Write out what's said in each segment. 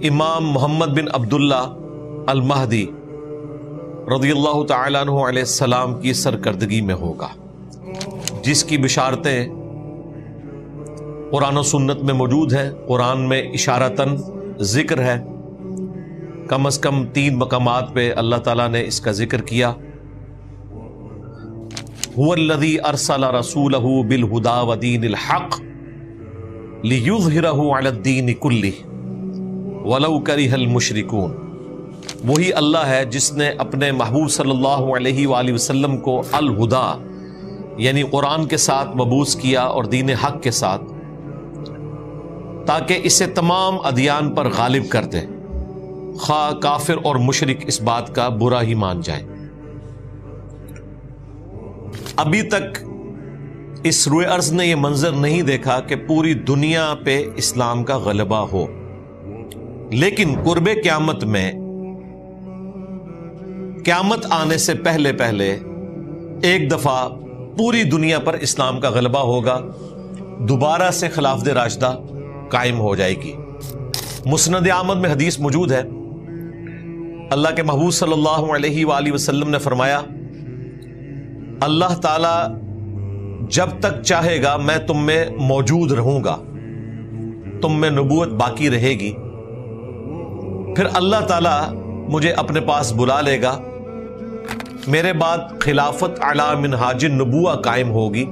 امام محمد بن عبداللہ المہدی رضی اللہ تعالیٰ عنہ علیہ السلام کی سرکردگی میں ہوگا، جس کی بشارتیں قرآن و سنت میں موجود ہیں۔ قرآن میں اشارتاً ذکر ہے، کم از کم 3 مقامات پہ اللہ تعالیٰ نے اس کا ذکر کیا۔ هو الذی ارسل رسولہ بالہدی ودین الحق لیظہرہ علی الدین کلہ ولو کرہ المشرکون۔ وہی اللہ ہے جس نے اپنے محبوب صلی اللہ علیہ وآلہ وسلم کو الہدی یعنی قرآن کے ساتھ مبعوث کیا اور دین حق کے ساتھ، تاکہ اسے تمام ادیان پر غالب کر دے، خواہ کافر اور مشرک اس بات کا برا ہی مان جائیں۔ ابھی تک اس روئے ارض نے یہ منظر نہیں دیکھا کہ پوری دنیا پہ اسلام کا غلبہ ہو، لیکن قرب قیامت میں، قیامت آنے سے پہلے پہلے ایک دفعہ پوری دنیا پر اسلام کا غلبہ ہوگا، دوبارہ سے خلافت راشدہ قائم ہو جائے گی۔ مسند احمد میں حدیث موجود ہے، اللہ کے محبوب صلی اللہ علیہ وآلہ وسلم نے فرمایا، اللہ تعالی جب تک چاہے گا میں تم میں موجود رہوں گا، تم میں نبوت باقی رہے گی، پھر اللہ تعالی مجھے اپنے پاس بلا لے گا، میرے بعد خلافت علی منہاج النبوہ قائم ہوگی،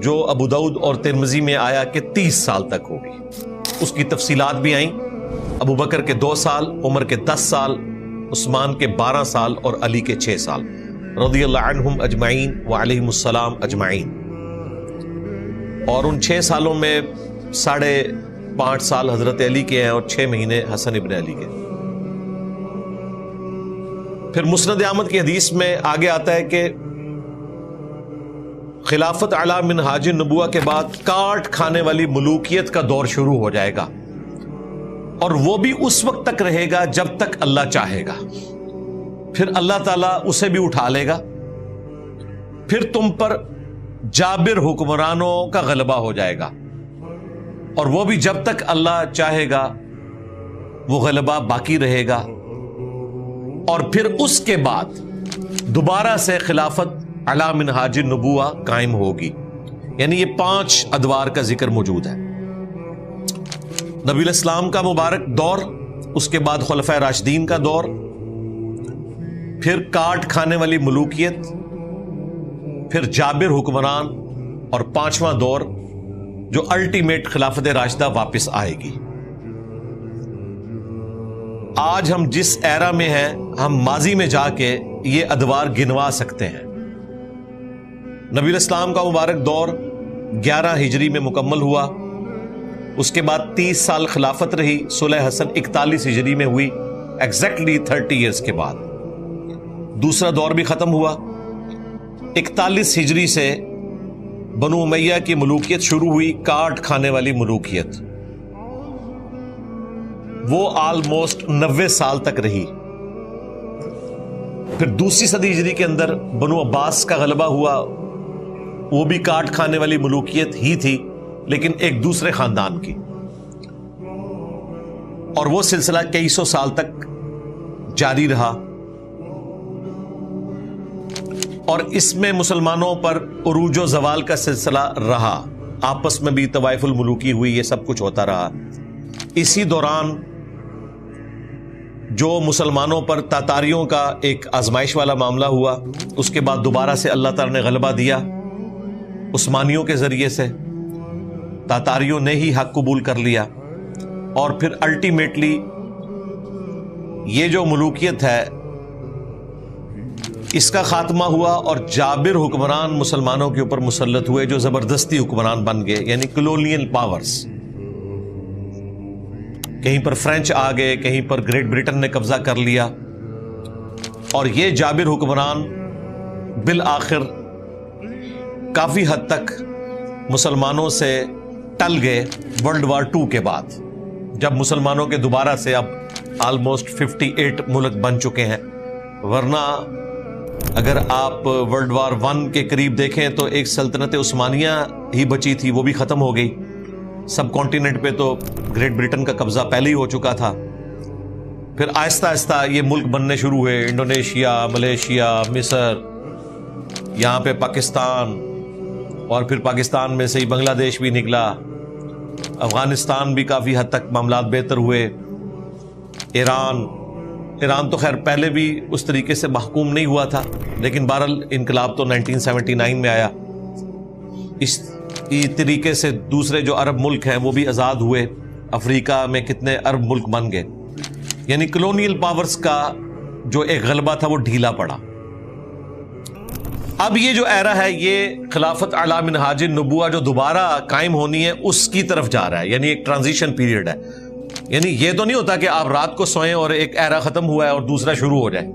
جو ابو داؤد اور ترمذی میں آیا کہ 30 سال تک ہوگی۔ اس کی تفصیلات بھی آئیں، ابو بکر کے 2 سال، عمر کے 10 سال، عثمان کے 12 سال اور علی کے 6 سال رضی اللہ عنہم اجمعین وعلیہم السلام اجمعین۔ اور ان 6 سالوں میں 5.5 سال حضرت علی کے ہیں اور 6 مہینے حسن ابن علی کے۔ پھر مسند احمد کی حدیث میں آگے آتا ہے کہ خلافت علی منہاج النبوہ کے بعد کاٹ کھانے والی ملوکیت کا دور شروع ہو جائے گا، اور وہ بھی اس وقت تک رہے گا جب تک اللہ چاہے گا، پھر اللہ تعالیٰ اسے بھی اٹھا لے گا، پھر تم پر جابر حکمرانوں کا غلبہ ہو جائے گا، اور وہ بھی جب تک اللہ چاہے گا وہ غلبہ باقی رہے گا، اور پھر اس کے بعد دوبارہ سے خلافت علی منہاج النبوہ قائم ہوگی۔ یعنی یہ 5 ادوار کا ذکر موجود ہے، نبی الاسلام کا مبارک دور، اس کے بعد خلفائے راشدین کا دور، پھر کاٹ کھانے والی ملوکیت، پھر جابر حکمران، اور 5واں دور جو الٹیمیٹ خلافت راشدہ واپس آئے گی۔ آج ہم جس ایرا میں ہیں، ہم ماضی میں جا کے یہ ادوار گنوا سکتے ہیں۔ نبی الاسلام کا مبارک دور 11 ہجری میں مکمل ہوا، اس کے بعد 30 سال خلافت رہی، صلح حسن 41 ہجری میں ہوئی، ایگزیکٹلی 30 ایئرز کے بعد دوسرا دور بھی ختم ہوا۔ 41 ہجری سے بنو امیہ کی ملوکیت شروع ہوئی، کاٹ کھانے والی ملوکیت، وہ آلموسٹ 90 سال تک رہی۔ پھر دوسری صدی ہجری کے اندر بنو عباس کا غلبہ ہوا، وہ بھی کاٹ کھانے والی ملوکیت ہی تھی، لیکن ایک دوسرے خاندان کی، اور وہ سلسلہ کئی سو سال تک جاری رہا، اور اس میں مسلمانوں پر عروج و زوال کا سلسلہ رہا، آپس میں بھی طوائف الملوکی ہوئی، یہ سب کچھ ہوتا رہا۔ اسی دوران جو مسلمانوں پر تاتاریوں کا ایک آزمائش والا معاملہ ہوا، اس کے بعد دوبارہ سے اللہ تعالیٰ نے غلبہ دیا عثمانیوں کے ذریعے سے، تاتاریوں نے ہی حق قبول کر لیا، اور پھر الٹیمیٹلی یہ جو ملوکیت ہے اس کا خاتمہ ہوا، اور جابر حکمران مسلمانوں کے اوپر مسلط ہوئے جو زبردستی حکمران بن گئے، یعنی کلونیل پاورز۔ کہیں پر فرینچ آ گئے، کہیں پر گریٹ برٹن نے قبضہ کر لیا، اور یہ جابر حکمران بالآخر کافی حد تک مسلمانوں سے ٹل گئے ورلڈ وار 2 کے بعد، جب مسلمانوں کے دوبارہ سے اب آلموسٹ 58 ملک بن چکے ہیں۔ ورنہ اگر آپ ورلڈ وار 1 کے قریب دیکھیں تو ایک سلطنت عثمانیہ ہی بچی تھی، وہ بھی ختم ہو گئی، سب کانٹیننٹ پہ تو گریٹ برٹن کا قبضہ پہلے ہی ہو چکا تھا. پھر آہستہ آہستہ یہ ملک بننے شروع ہوئے, انڈونیشیا, ملیشیا, مصر, یہاں پہ پاکستان, اور پھر پاکستان میں سے ہی بنگلہ دیش بھی نکلا, افغانستان بھی کافی حد تک معاملات بہتر ہوئے, ایران تو خیر پہلے بھی اس طریقے سے محکوم نہیں ہوا تھا, لیکن بہرحال انقلاب تو 1979 میں آیا. اس طریقے سے دوسرے جو عرب ملک ہیں وہ بھی آزاد ہوئے, افریقہ میں کتنے عرب ملک بن گئے. یعنی کلونیل پاورز کا جو ایک غلبہ تھا وہ ڈھیلا پڑا. اب یہ جو ایرا ہے یہ خلافت علی منہاج النبوہ جو دوبارہ قائم ہونی ہے اس کی طرف جا رہا ہے, یعنی ایک ٹرانزیشن پیریڈ ہے. یعنی یہ تو نہیں ہوتا کہ آپ رات کو سوئیں اور ایک ایرا ختم ہوا ہے اور دوسرا شروع ہو جائے,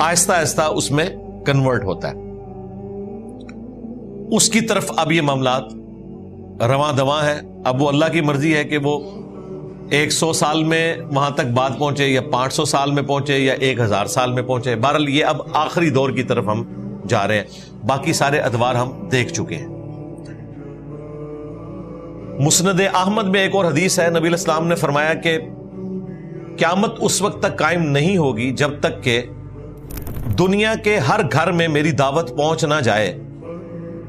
آہستہ آہستہ اس میں کنورٹ ہوتا ہے. اس کی طرف اب یہ معاملات رواں دواں ہے. اب وہ اللہ کی مرضی ہے کہ وہ 100 سال میں وہاں تک بات پہنچے یا 500 سال میں پہنچے یا 1000 سال میں پہنچے. بہرحال یہ اب آخری دور کی طرف ہم جا رہے ہیں, باقی سارے ادوار ہم دیکھ چکے ہیں. مسند احمد میں ایک اور حدیث ہے, نبی علیہ السلام نے فرمایا کہ قیامت اس وقت تک قائم نہیں ہوگی جب تک کہ دنیا کے ہر گھر میں میری دعوت پہنچ نہ جائے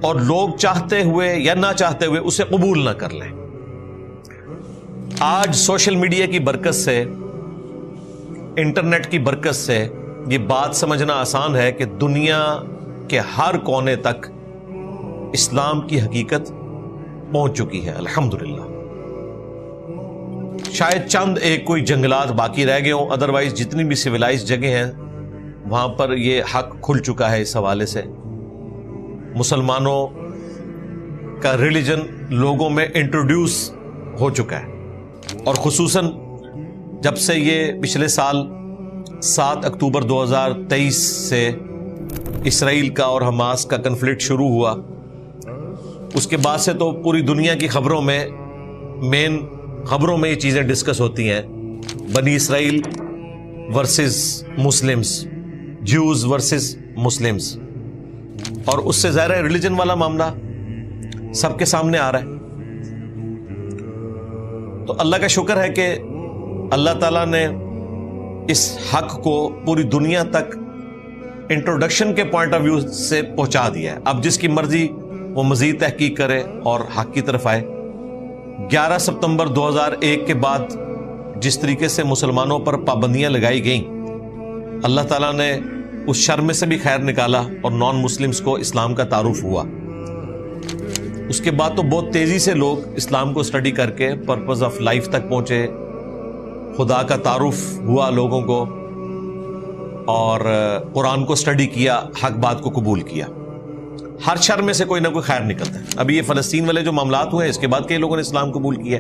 اور لوگ چاہتے ہوئے یا نہ چاہتے ہوئے اسے قبول نہ کر لیں. آج سوشل میڈیا کی برکت سے, انٹرنیٹ کی برکت سے یہ بات سمجھنا آسان ہے کہ دنیا کے ہر کونے تک اسلام کی حقیقت پہنچ چکی ہے الحمدللہ. شاید چند ایک کوئی جنگلات باقی رہ گئے ہوں, ادروائز جتنی بھی سویلائز جگہ ہیں وہاں پر یہ حق کھل چکا ہے. اس حوالے سے مسلمانوں کا ریلیجن لوگوں میں انٹروڈیوس ہو چکا ہے, اور خصوصاً جب سے یہ پچھلے سال 7 اکتوبر 2023 سے اسرائیل کا اور حماس کا کنفلکٹ شروع ہوا, اس کے بعد سے تو پوری دنیا کی خبروں میں مین خبروں میں یہ چیزیں ڈسکس ہوتی ہیں, بنی اسرائیل versus Muslims, Jews versus Muslims, اور اس سے ظاہر ہے ریلیجن والا معاملہ سب کے سامنے آ رہا ہے. تو اللہ کا شکر ہے کہ اللہ تعالیٰ نے اس حق کو پوری دنیا تک انٹروڈکشن کے پوائنٹ آف ویو سے پہنچا دیا ہے. اب جس کی مرضی وہ مزید تحقیق کرے اور حق کی طرف آئے. 11 ستمبر 2001 کے بعد جس طریقے سے مسلمانوں پر پابندیاں لگائی گئیں, اللہ تعالیٰ نے اس شر میں سے بھی خیر نکالا اور نان مسلمز کو اسلام کا تعارف ہوا. اس کے بعد تو بہت تیزی سے لوگ اسلام کو اسٹڈی کر کے پرپز آف لائف تک پہنچے, خدا کا تعارف ہوا لوگوں کو, اور قرآن کو اسٹڈی کیا, حق بات کو قبول کیا. ہر شر میں سے کوئی نہ کوئی خیر نکلتا ہے. ابھی یہ فلسطین والے جو معاملات ہوئے ہیں اس کے بعد کئی لوگوں نے اسلام قبول کیا.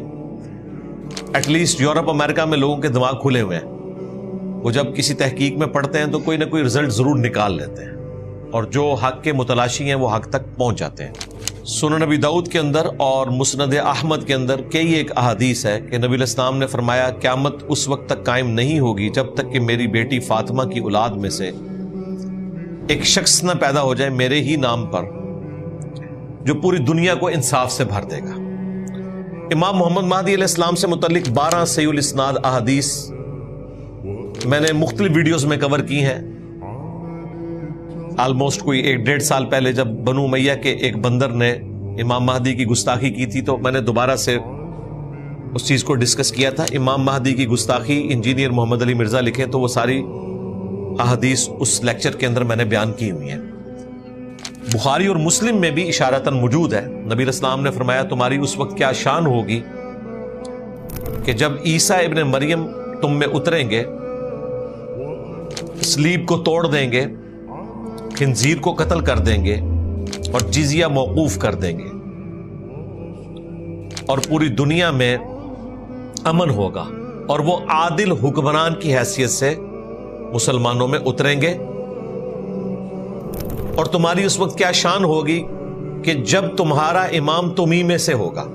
ایٹ لیسٹ یورپ امریکہ میں لوگوں کے دماغ کھلے ہوئے ہیں, وہ جب کسی تحقیق میں پڑھتے ہیں تو کوئی نہ کوئی رزلٹ ضرور نکال لیتے ہیں, اور جو حق کے متلاشی ہیں وہ حق تک پہنچ جاتے ہیں. سنن نبی داؤد کے اندر اور مسند احمد کے اندر کئی ایک احادیث ہے کہ نبی علیہ السلام نے فرمایا قیامت اس وقت تک قائم نہیں ہوگی جب تک کہ میری بیٹی فاطمہ کی اولاد میں سے ایک شخص نہ پیدا ہو جائے میرے ہی نام پر جو پوری دنیا کو انصاف سے بھر دے گا. امام محمد مہدی علیہ السلام سے متعلق 12 صحیح الاسناد احادیث میں نے مختلف ویڈیوز میں کور کی ہیں. آلموسٹ کوئی 1.5 سال پہلے جب بنو امیہ کے ایک بندر نے امام مہدی کی گستاخی کی تھی تو میں نے دوبارہ سے اس چیز کو ڈسکس کیا تھا. امام مہدی کی گستاخی انجینئر محمد علی مرزا لکھے تو وہ ساری احادیث اس لیکچر کے اندر میں نے بیان کی ہوئی ہیں. بخاری اور مسلم میں بھی اشارتاً موجود ہے. نبی علیہ السلام نے فرمایا تمہاری اس وقت کیا شان ہوگی کہ جب عیسیٰ ابن مریم تم میں اتریں گے, صلیب کو توڑ دیں گے, خنزیر کو قتل کر دیں گے اور جزیہ موقوف کر دیں گے, اور پوری دنیا میں امن ہوگا, اور وہ عادل حکمران کی حیثیت سے مسلمانوں میں اتریں گے. اور تمہاری اس وقت کیا شان ہوگی کہ جب تمہارا امام تمہیں میں سے ہوگا.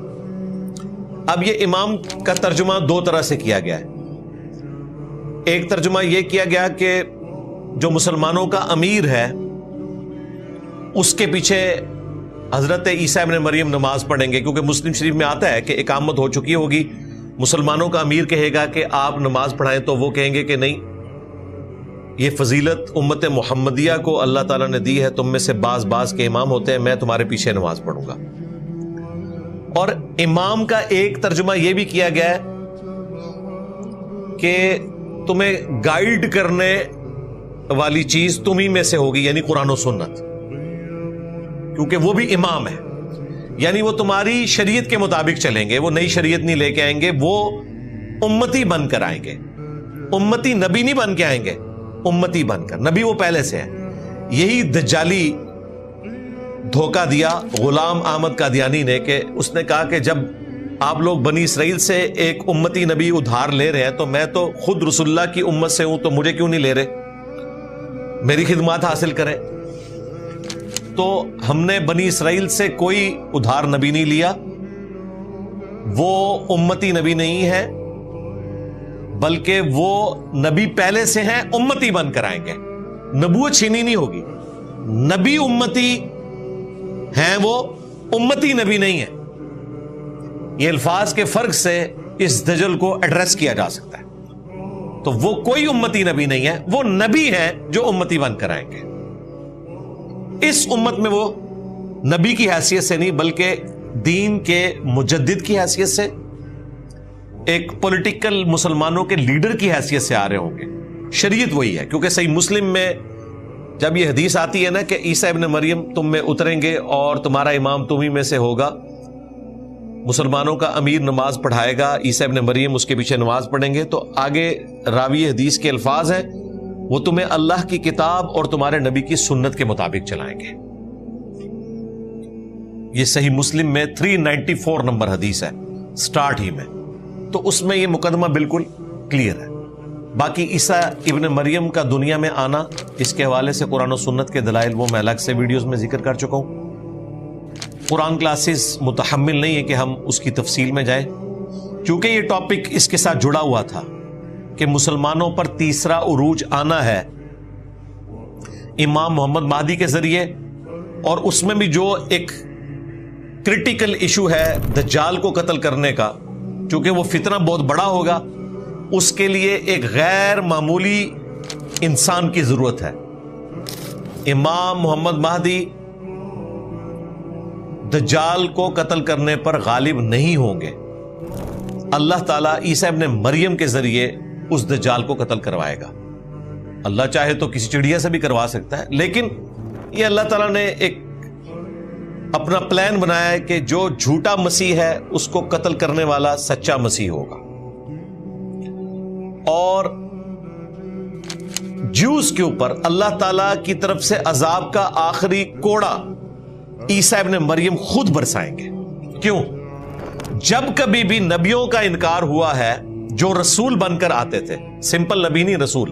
اب یہ امام کا ترجمہ 2 طرح سے کیا گیا ہے. ایک ترجمہ یہ کیا گیا کہ جو مسلمانوں کا امیر ہے اس کے پیچھے حضرت عیسیٰ ابن مریم نماز پڑھیں گے، کیونکہ مسلم شریف میں آتا ہے کہ اقامت ہو چکی ہوگی، مسلمانوں کا امیر کہے گا کہ آپ نماز پڑھائیں تو وہ کہیں گے کہ نہیں، یہ فضیلت امت محمدیہ کو اللہ تعالیٰ نے دی ہے، تم میں سے بعض کے امام ہوتے ہیں، میں تمہارے پیچھے نماز پڑھوں گا۔ اور امام کا ایک ترجمہ یہ بھی کیا گیا ہے کہ تمہیں گائیڈ کرنے والی چیز تمہیں میں سے ہوگی، یعنی قرآن و سنت، کیونکہ وہ بھی امام ہے، یعنی وہ تمہاری شریعت کے مطابق چلیں گے، وہ نئی شریعت نہیں لے کے آئیں گے، وہ امتی بن کر آئیں گے، امتی نبی نہیں بن کے آئیں گے، امتی بن کر، نبی وہ پہلے سے ہے۔ یہی دجالی دھوکہ دیا غلام احمد قادیانی نے، کہ اس نے کہا کہ جب آپ لوگ بنی اسرائیل سے ایک امتی نبی ادھار لے رہے ہیں تو میں تو خود رسول اللہ کی امت سے ہوں، تو مجھے کیوں نہیں لے رہے، میری خدمات حاصل کریں۔ تو ہم نے بنی اسرائیل سے کوئی ادھار نبی نہیں لیا، وہ امتی نبی نہیں ہے، بلکہ وہ نبی پہلے سے ہیں، امتی بن کر آئیں گے، نبوت چھینی نہیں ہوگی، نبی امتی ہیں، وہ امتی نبی نہیں ہے۔ یہ الفاظ کے فرق سے اس دجل کو ایڈریس کیا جا سکتا ہے۔ تو وہ کوئی امتی نبی نہیں ہے، وہ نبی ہیں جو امتی بن کر آئیں گے۔ اس امت میں وہ نبی کی حیثیت سے نہیں، بلکہ دین کے مجدد کی حیثیت سے، ایک پولیٹیکل مسلمانوں کے لیڈر کی حیثیت سے آ رہے ہوں گے۔ شریعت وہی ہے، کیونکہ صحیح مسلم میں جب یہ حدیث آتی ہے نا کہ عیسیٰ ابن مریم تم میں اتریں گے اور تمہارا امام تمہیں میں سے ہوگا، مسلمانوں کا امیر نماز پڑھائے گا، عیسیٰ ابن مریم اس کے پیچھے نماز پڑھیں گے، تو آگے راوی حدیث کے الفاظ ہیں وہ تمہیں اللہ کی کتاب اور تمہارے نبی کی سنت کے مطابق چلائیں گے۔ یہ صحیح مسلم میں 394 نمبر حدیث ہے، سٹارٹ ہی میں، تو اس میں یہ مقدمہ بالکل کلیئر ہے۔ باقی عیسیٰ ابن مریم کا دنیا میں آنا، اس کے حوالے سے قرآن و سنت کے دلائل وہ میں الگ سے ویڈیوز میں ذکر کر چکا ہوں۔ قرآن کلاسز متحمل نہیں ہے کہ ہم اس کی تفصیل میں جائیں، کیونکہ یہ ٹاپک اس کے ساتھ جڑا ہوا تھا کہ مسلمانوں پر تیسرا عروج آنا ہے امام محمد مہدی کے ذریعے، اور اس میں بھی جو ایک کرٹیکل ایشو ہے دجال کو قتل کرنے کا، چونکہ وہ فتنہ بہت بڑا ہوگا، اس کے لیے ایک غیر معمولی انسان کی ضرورت ہے۔ امام محمد مہدی دجال کو قتل کرنے پر غالب نہیں ہوں گے، اللہ تعالیٰ عیسیٰ ابن مریم کے ذریعے اس دجال کو قتل کروائے گا۔ اللہ چاہے تو کسی چڑیا سے بھی کروا سکتا ہے، لیکن یہ اللہ تعالیٰ نے ایک اپنا پلان بنایا ہے کہ جو جھوٹا مسیح ہے اس کو قتل کرنے والا سچا مسیح ہوگا۔ اور جوز کے اوپر اللہ تعالیٰ کی طرف سے عذاب کا آخری کوڑا عیسیٰ ابن مریم خود برسائیں گے۔ کیوں؟ جب کبھی بھی نبیوں کا انکار ہوا ہے جو رسول بن کر آتے تھے، سمپل نبی نہیں رسول،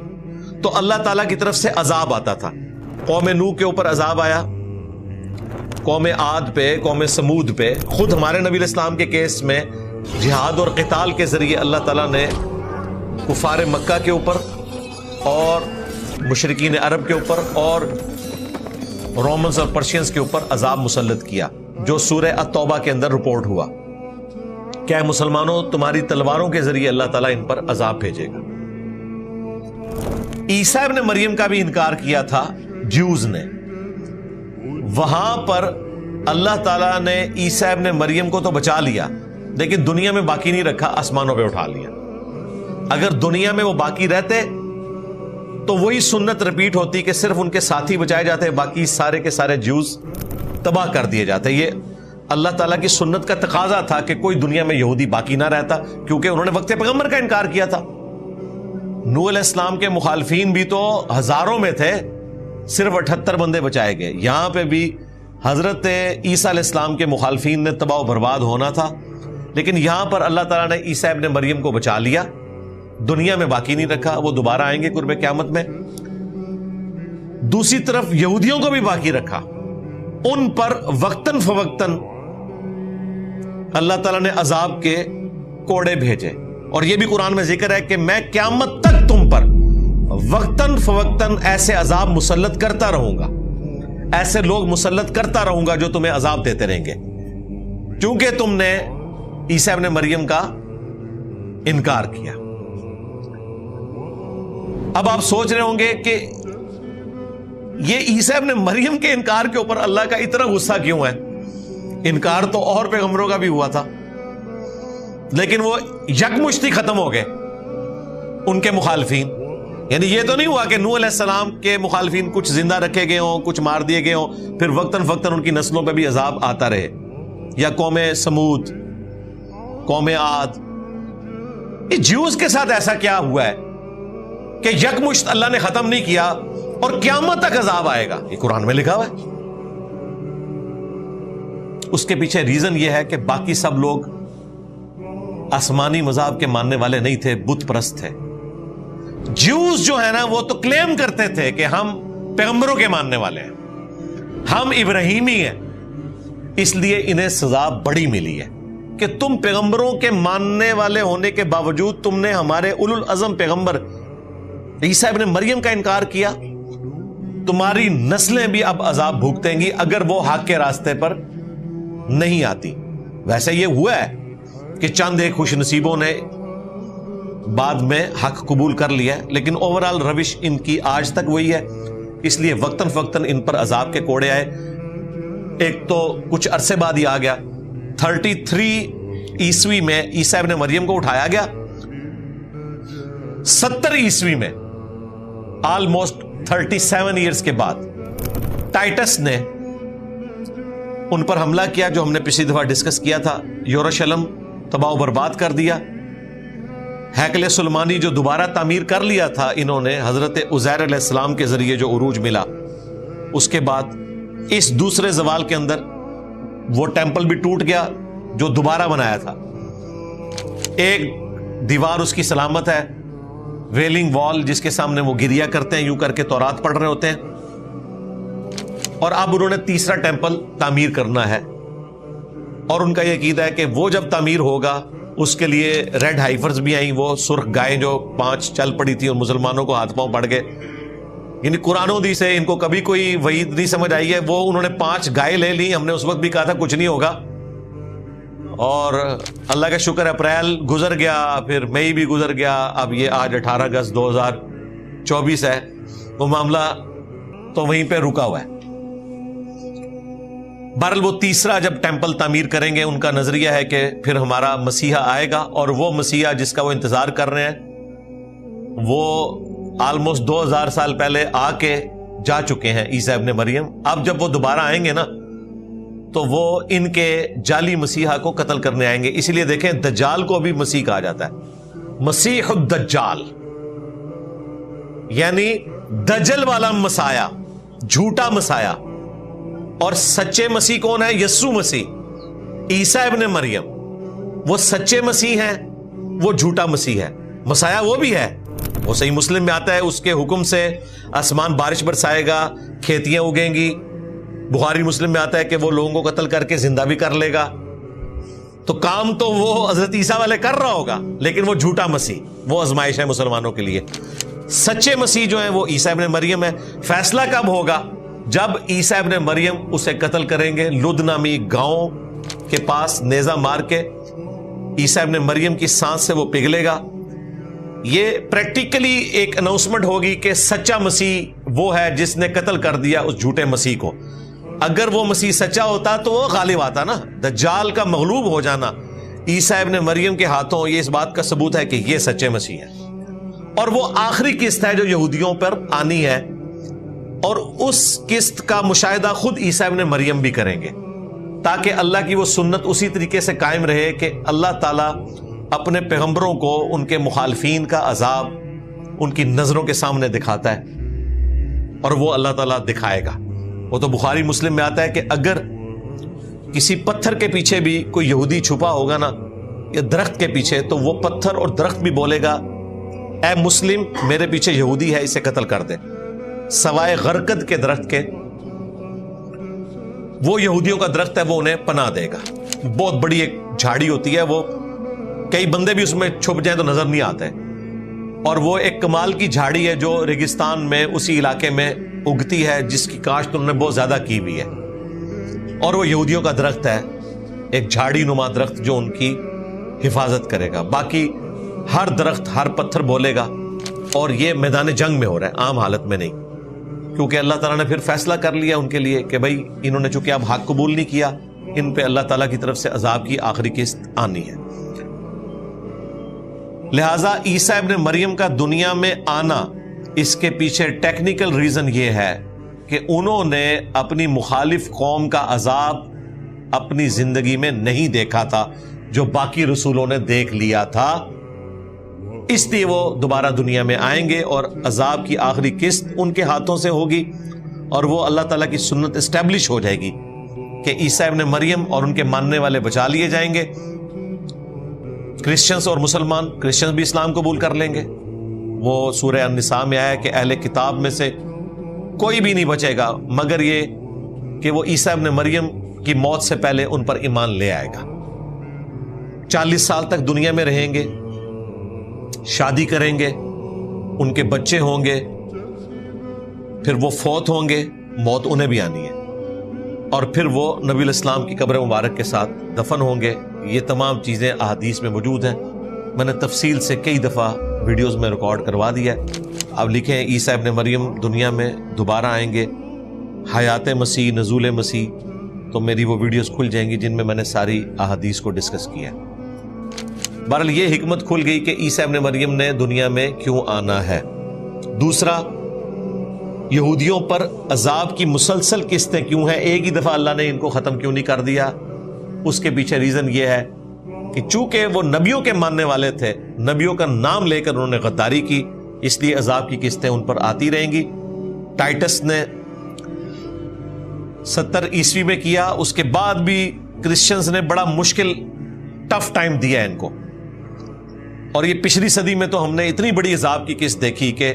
تو اللہ تعالیٰ کی طرف سے عذاب آتا تھا۔ قوم نوح کے اوپر عذاب آیا، قوم عاد پہ، قوم سمود پہ، خود ہمارے نبی علیہ السلام کے کیس میں جہاد اور قتال کے ذریعے اللہ تعالیٰ نے کفار مکہ کے اوپر اور مشرکین عرب کے اوپر اور رومنز اور پرشینز کے اوپر عذاب مسلط کیا، جو سورہ التوبہ کے اندر رپورٹ ہوا۔ کیا مسلمانوں تمہاری تلواروں کے ذریعے اللہ تعالیٰ ان پر عذاب بھیجے گا۔ عیسیٰ ابن مریم کا بھی انکار کیا تھا جیوز نے، وہاں پر اللہ تعالیٰ نے عیسیٰ ابن مریم کو تو بچا لیا، لیکن دنیا میں باقی نہیں رکھا، آسمانوں پہ اٹھا لیا۔ اگر دنیا میں وہ باقی رہتے تو وہی سنت رپیٹ ہوتی کہ صرف ان کے ساتھی بچائے جاتے، باقی سارے کے سارے جیوز تباہ کر دیے جاتے۔ یہ اللہ تعالیٰ کی سنت کا تقاضا تھا کہ کوئی دنیا میں یہودی باقی نہ رہتا، کیونکہ انہوں نے وقت پیغمبر کا انکار کیا تھا۔ نوح علیہ السلام کے مخالفین بھی تو ہزاروں میں تھے، صرف 78 بندے بچائے گئے۔ یہاں پہ بھی حضرت عیسیٰ علیہ السلام کے مخالفین نے تباہ و برباد ہونا تھا، لیکن یہاں پر اللہ تعالیٰ نے عیسیٰ ابن مریم کو بچا لیا، دنیا میں باقی نہیں رکھا، وہ دوبارہ آئیں گے قرب قیامت میں۔ دوسری طرف یہودیوں کو بھی باقی رکھا، ان پر وقتاً فوقتاً اللہ تعالیٰ نے عذاب کے کوڑے بھیجے، اور یہ بھی قرآن میں ذکر ہے کہ میں قیامت تک تم پر وقتاً فوقتاً ایسے عذاب مسلط کرتا رہوں گا۔ ایسے لوگ مسلط کرتا رہوں گا جو تمہیں عذاب دیتے رہیں گے، چونکہ تم نے عیسیٰ ابن مریم کا انکار کیا۔ اب آپ سوچ رہے ہوں گے کہ یہ عیسیٰ ابن مریم کے انکار کے اوپر اللہ کا اتنا غصہ کیوں ہے؟ انکار تو اور پیغمبروں کا بھی ہوا تھا، لیکن وہ یکمشتی ختم ہو گئے ان کے مخالفین۔ یعنی یہ تو نہیں ہوا کہ نوح علیہ السلام کے مخالفین کچھ زندہ رکھے گئے ہوں، کچھ مار دیے گئے ہوں، پھر وقتاً فوقتاً ان کی نسلوں پہ بھی عذاب آتا رہے، یا قوم سمود، قوم عاد۔ اس جیوز کے ساتھ ایسا کیا ہوا ہے کہ یکمشت اللہ نے ختم نہیں کیا اور قیامت تک عذاب آئے گا؟ یہ قرآن میں لکھا ہوا ہے۔ اس کے پیچھے ریزن یہ ہے کہ باقی سب لوگ آسمانی مذاہب کے ماننے والے نہیں تھے، بت پرست تھے۔ جیوز جو ہے نا وہ تو کلیم کرتے تھے کہ ہم پیغمبروں کے ماننے والے ہیں، ہم ابراہیمی ہیں، اس لیے انہیں سزا بڑی ملی ہے کہ تم پیغمبروں کے ماننے والے ہونے کے باوجود تم نے ہمارے اولو العزم پیغمبر عیسیٰ ابن مریم کا انکار کیا، تمہاری نسلیں بھی اب عذاب بھگتیں گی اگر وہ حق کے راستے پر نہیں آتی۔ ویسے یہ ہوا ہے کہ چند ایک خوش نصیبوں نے بعد میں حق قبول کر لیا ہے، لیکن اوورال روش ان کی آج تک وہی ہے، اس لیے وقتاً فوقتاً ان پر عذاب کے کوڑے آئے۔ ایک تو کچھ عرصے بعد ہی آ گیا، 33 عیسوی میں عیسیٰ ابن مریم کو اٹھایا گیا، 70 عیسوی میں آلموسٹ 37 ایئرز کے بعد ٹائٹس نے ان پر حملہ کیا، جو ہم نے پچھلی دفعہ ڈسکس کیا تھا، یروشلم تباہ و برباد کر دیا۔ ہیکل سلیمانی جو دوبارہ تعمیر کر لیا تھا انہوں نے حضرت عزیر علیہ السلام کے ذریعے جو عروج ملا، اس کے بعد اس دوسرے زوال کے اندر وہ ٹیمپل بھی ٹوٹ گیا جو دوبارہ بنایا تھا۔ ایک دیوار اس کی سلامت ہے، ویلنگ وال، جس کے سامنے وہ گریا کرتے ہیں، یوں کر کے تورات پڑھ رہے ہوتے ہیں، اور اب انہوں نے تیسرا ٹیمپل تعمیر کرنا ہے، اور ان کا یہ عقیدہ ہے کہ وہ جب تعمیر ہوگا اس کے لیے ریڈ ہائیفرز بھی آئیں، وہ سرخ گائیں جو 5 چل پڑی تھی اور مسلمانوں کو ہاتھ پاؤں پڑ گئے۔ یعنی قرآن و حدیث سے ان کو کبھی کوئی وعید نہیں سمجھ آئی ہے، وہ انہوں نے 5 گائے لے لی۔ ہم نے اس وقت بھی کہا تھا کچھ نہیں ہوگا، اور اللہ کا شکر ہے اپریل گزر گیا، پھر مئی بھی گزر گیا، اب یہ آج 18 اگست 2024 ہے، وہ معاملہ تو وہیں پہ رکا ہوا ہے۔ بہرحال وہ تیسرا جب ٹیمپل تعمیر کریں گے، ان کا نظریہ ہے کہ پھر ہمارا مسیحا آئے گا، اور وہ مسیحا جس کا وہ انتظار کر رہے ہیں وہ آلموسٹ 2000 سال پہلے آ کے جا چکے ہیں، عیسیٰ ابن مریم۔ اب جب وہ دوبارہ آئیں گے نا تو وہ ان کے جعلی مسیحا کو قتل کرنے آئیں گے۔ اسی لیے دیکھیں دجال کو بھی مسیح کہا جاتا ہے، مسیح الدجال، یعنی دجل والا مسایا، جھوٹا مسایا۔ اور سچے مسیح کون ہے؟ یسوع مسیح، عیسیٰ ابن مریم، وہ سچے مسیح ہیں، وہ جھوٹا مسیح ہے۔ مسایا وہ بھی ہے، وہ صحیح مسلم میں آتا ہے، اس کے حکم سے آسمان بارش برسائے گا، کھیتیاں اگیں گی۔ بخاری مسلم میں آتا ہے کہ وہ لوگوں کو قتل کر کے زندہ بھی کر لے گا۔ تو کام تو وہ حضرت عیسیٰ والے کر رہا ہوگا، لیکن وہ جھوٹا مسیح، وہ آزمائش ہے مسلمانوں کے لیے۔ سچے مسیح جو ہیں وہ عیسیٰ ابن مریم ہے۔ فیصلہ کب ہوگا؟ جب عیسیٰ ابن مریم اسے قتل کریں گے، لد نامی گاؤں کے پاس نیزہ مار کے عیسیٰ ابن مریم کی سانس سے وہ پگھلے گا۔ یہ پریکٹیکلی ایک اناؤنسمنٹ ہوگی کہ سچا مسیح وہ ہے جس نے قتل کر دیا اس جھوٹے مسیح کو۔ اگر وہ مسیح سچا ہوتا تو وہ غالب آتا نا۔ دجال کا مغلوب ہو جانا عیسیٰ ابن مریم کے ہاتھوں، یہ اس بات کا ثبوت ہے کہ یہ سچے مسیح ہیں، اور وہ آخری قسط ہے جو یہودیوں پر آنی ہے، اور اس قسط کا مشاہدہ خود عیسیٰ ابن مریم بھی کریں گے، تاکہ اللہ کی وہ سنت اسی طریقے سے قائم رہے کہ اللہ تعالیٰ اپنے پیغمبروں کو ان کے مخالفین کا عذاب ان کی نظروں کے سامنے دکھاتا ہے، اور وہ اللہ تعالیٰ دکھائے گا۔ وہ تو بخاری مسلم میں آتا ہے کہ اگر کسی پتھر کے پیچھے بھی کوئی یہودی چھپا ہوگا نا، یا درخت کے پیچھے، تو وہ پتھر اور درخت بھی بولے گا اے مسلم، میرے پیچھے یہودی ہے، اسے قتل کر دے، سوائے غرقد کے درخت کے۔ وہ یہودیوں کا درخت ہے، وہ انہیں پناہ دے گا۔ بہت بڑی ایک جھاڑی ہوتی ہے، وہ کئی بندے بھی اس میں چھپ جائیں تو نظر نہیں آتے، اور وہ ایک کمال کی جھاڑی ہے جو ریگستان میں اسی علاقے میں اگتی ہے جس کی کاشت انہوں نے بہت زیادہ کی ہوئی ہے، اور وہ یہودیوں کا درخت ہے، ایک جھاڑی نما درخت جو ان کی حفاظت کرے گا۔ باقی ہر درخت ہر پتھر بولے گا، اور یہ میدان جنگ میں ہو رہا ہے، عام حالت میں نہیں، کیونکہ اللہ تعالیٰ نے پھر فیصلہ کر لیا ان کے لیے کہ بھائی انہوں نے چونکہ اب حق قبول نہیں کیا، ان پہ اللہ تعالیٰ کی طرف سے عذاب کی آخری قسط آنی ہے۔ لہٰذا عیسیٰ ابن مریم کا دنیا میں آنا، اس کے پیچھے ٹیکنیکل ریزن یہ ہے کہ انہوں نے اپنی مخالف قوم کا عذاب اپنی زندگی میں نہیں دیکھا تھا جو باقی رسولوں نے دیکھ لیا تھا، اس لیے وہ دوبارہ دنیا میں آئیں گے اور عذاب کی آخری قسط ان کے ہاتھوں سے ہوگی، اور وہ اللہ تعالیٰ کی سنت اسٹیبلش ہو جائے گی کہ عیسیٰ ابن مریم اور ان کے ماننے والے بچا لیے جائیں گے۔ کرسچنز اور مسلمان، کرسچنز بھی اسلام قبول کر لیں گے۔ وہ سورہ النساء میں آیا کہ اہل کتاب میں سے کوئی بھی نہیں بچے گا مگر یہ کہ وہ عیسیٰ ابن مریم کی موت سے پہلے ان پر ایمان لے آئے گا۔ 40 سال تک دنیا میں رہیں گے، شادی کریں گے، ان کے بچے ہوں گے، پھر وہ فوت ہوں گے، موت انہیں بھی آنی ہے، اور پھر وہ نبی الاسلام کی قبر مبارک کے ساتھ دفن ہوں گے۔ یہ تمام چیزیں احادیث میں موجود ہیں، میں نے تفصیل سے کئی دفعہ ویڈیوز میں ریکارڈ کروا دیا ہے۔ اب لکھیں عیسیٰ ابن مریم دنیا میں دوبارہ آئیں گے، حیات مسیح، نزول مسیح، تو میری وہ ویڈیوز کھل جائیں گی جن میں نے ساری احادیث کو ڈسکس کیا۔ بہرحال یہ حکمت کھل گئی کہ عیسیٰ ابن مریم نے دنیا میں کیوں آنا ہے۔ دوسرا، یہودیوں پر عذاب کی مسلسل قسطیں کیوں ہیں، ایک ہی دفعہ اللہ نے ان کو ختم کیوں نہیں کر دیا؟ اس کے پیچھے ریزن یہ ہے کہ چونکہ وہ نبیوں کے ماننے والے تھے، نبیوں کا نام لے کر انہوں نے غداری کی، اس لیے عذاب کی قسطیں ان پر آتی رہیں گی۔ ٹائٹس نے 70 عیسوی میں کیا، اس کے بعد بھی کرسچنز نے بڑا مشکل ٹف ٹائم دیا ان کو، اور یہ پچھلی صدی میں تو ہم نے اتنی بڑی عذاب کی قسط دیکھی کہ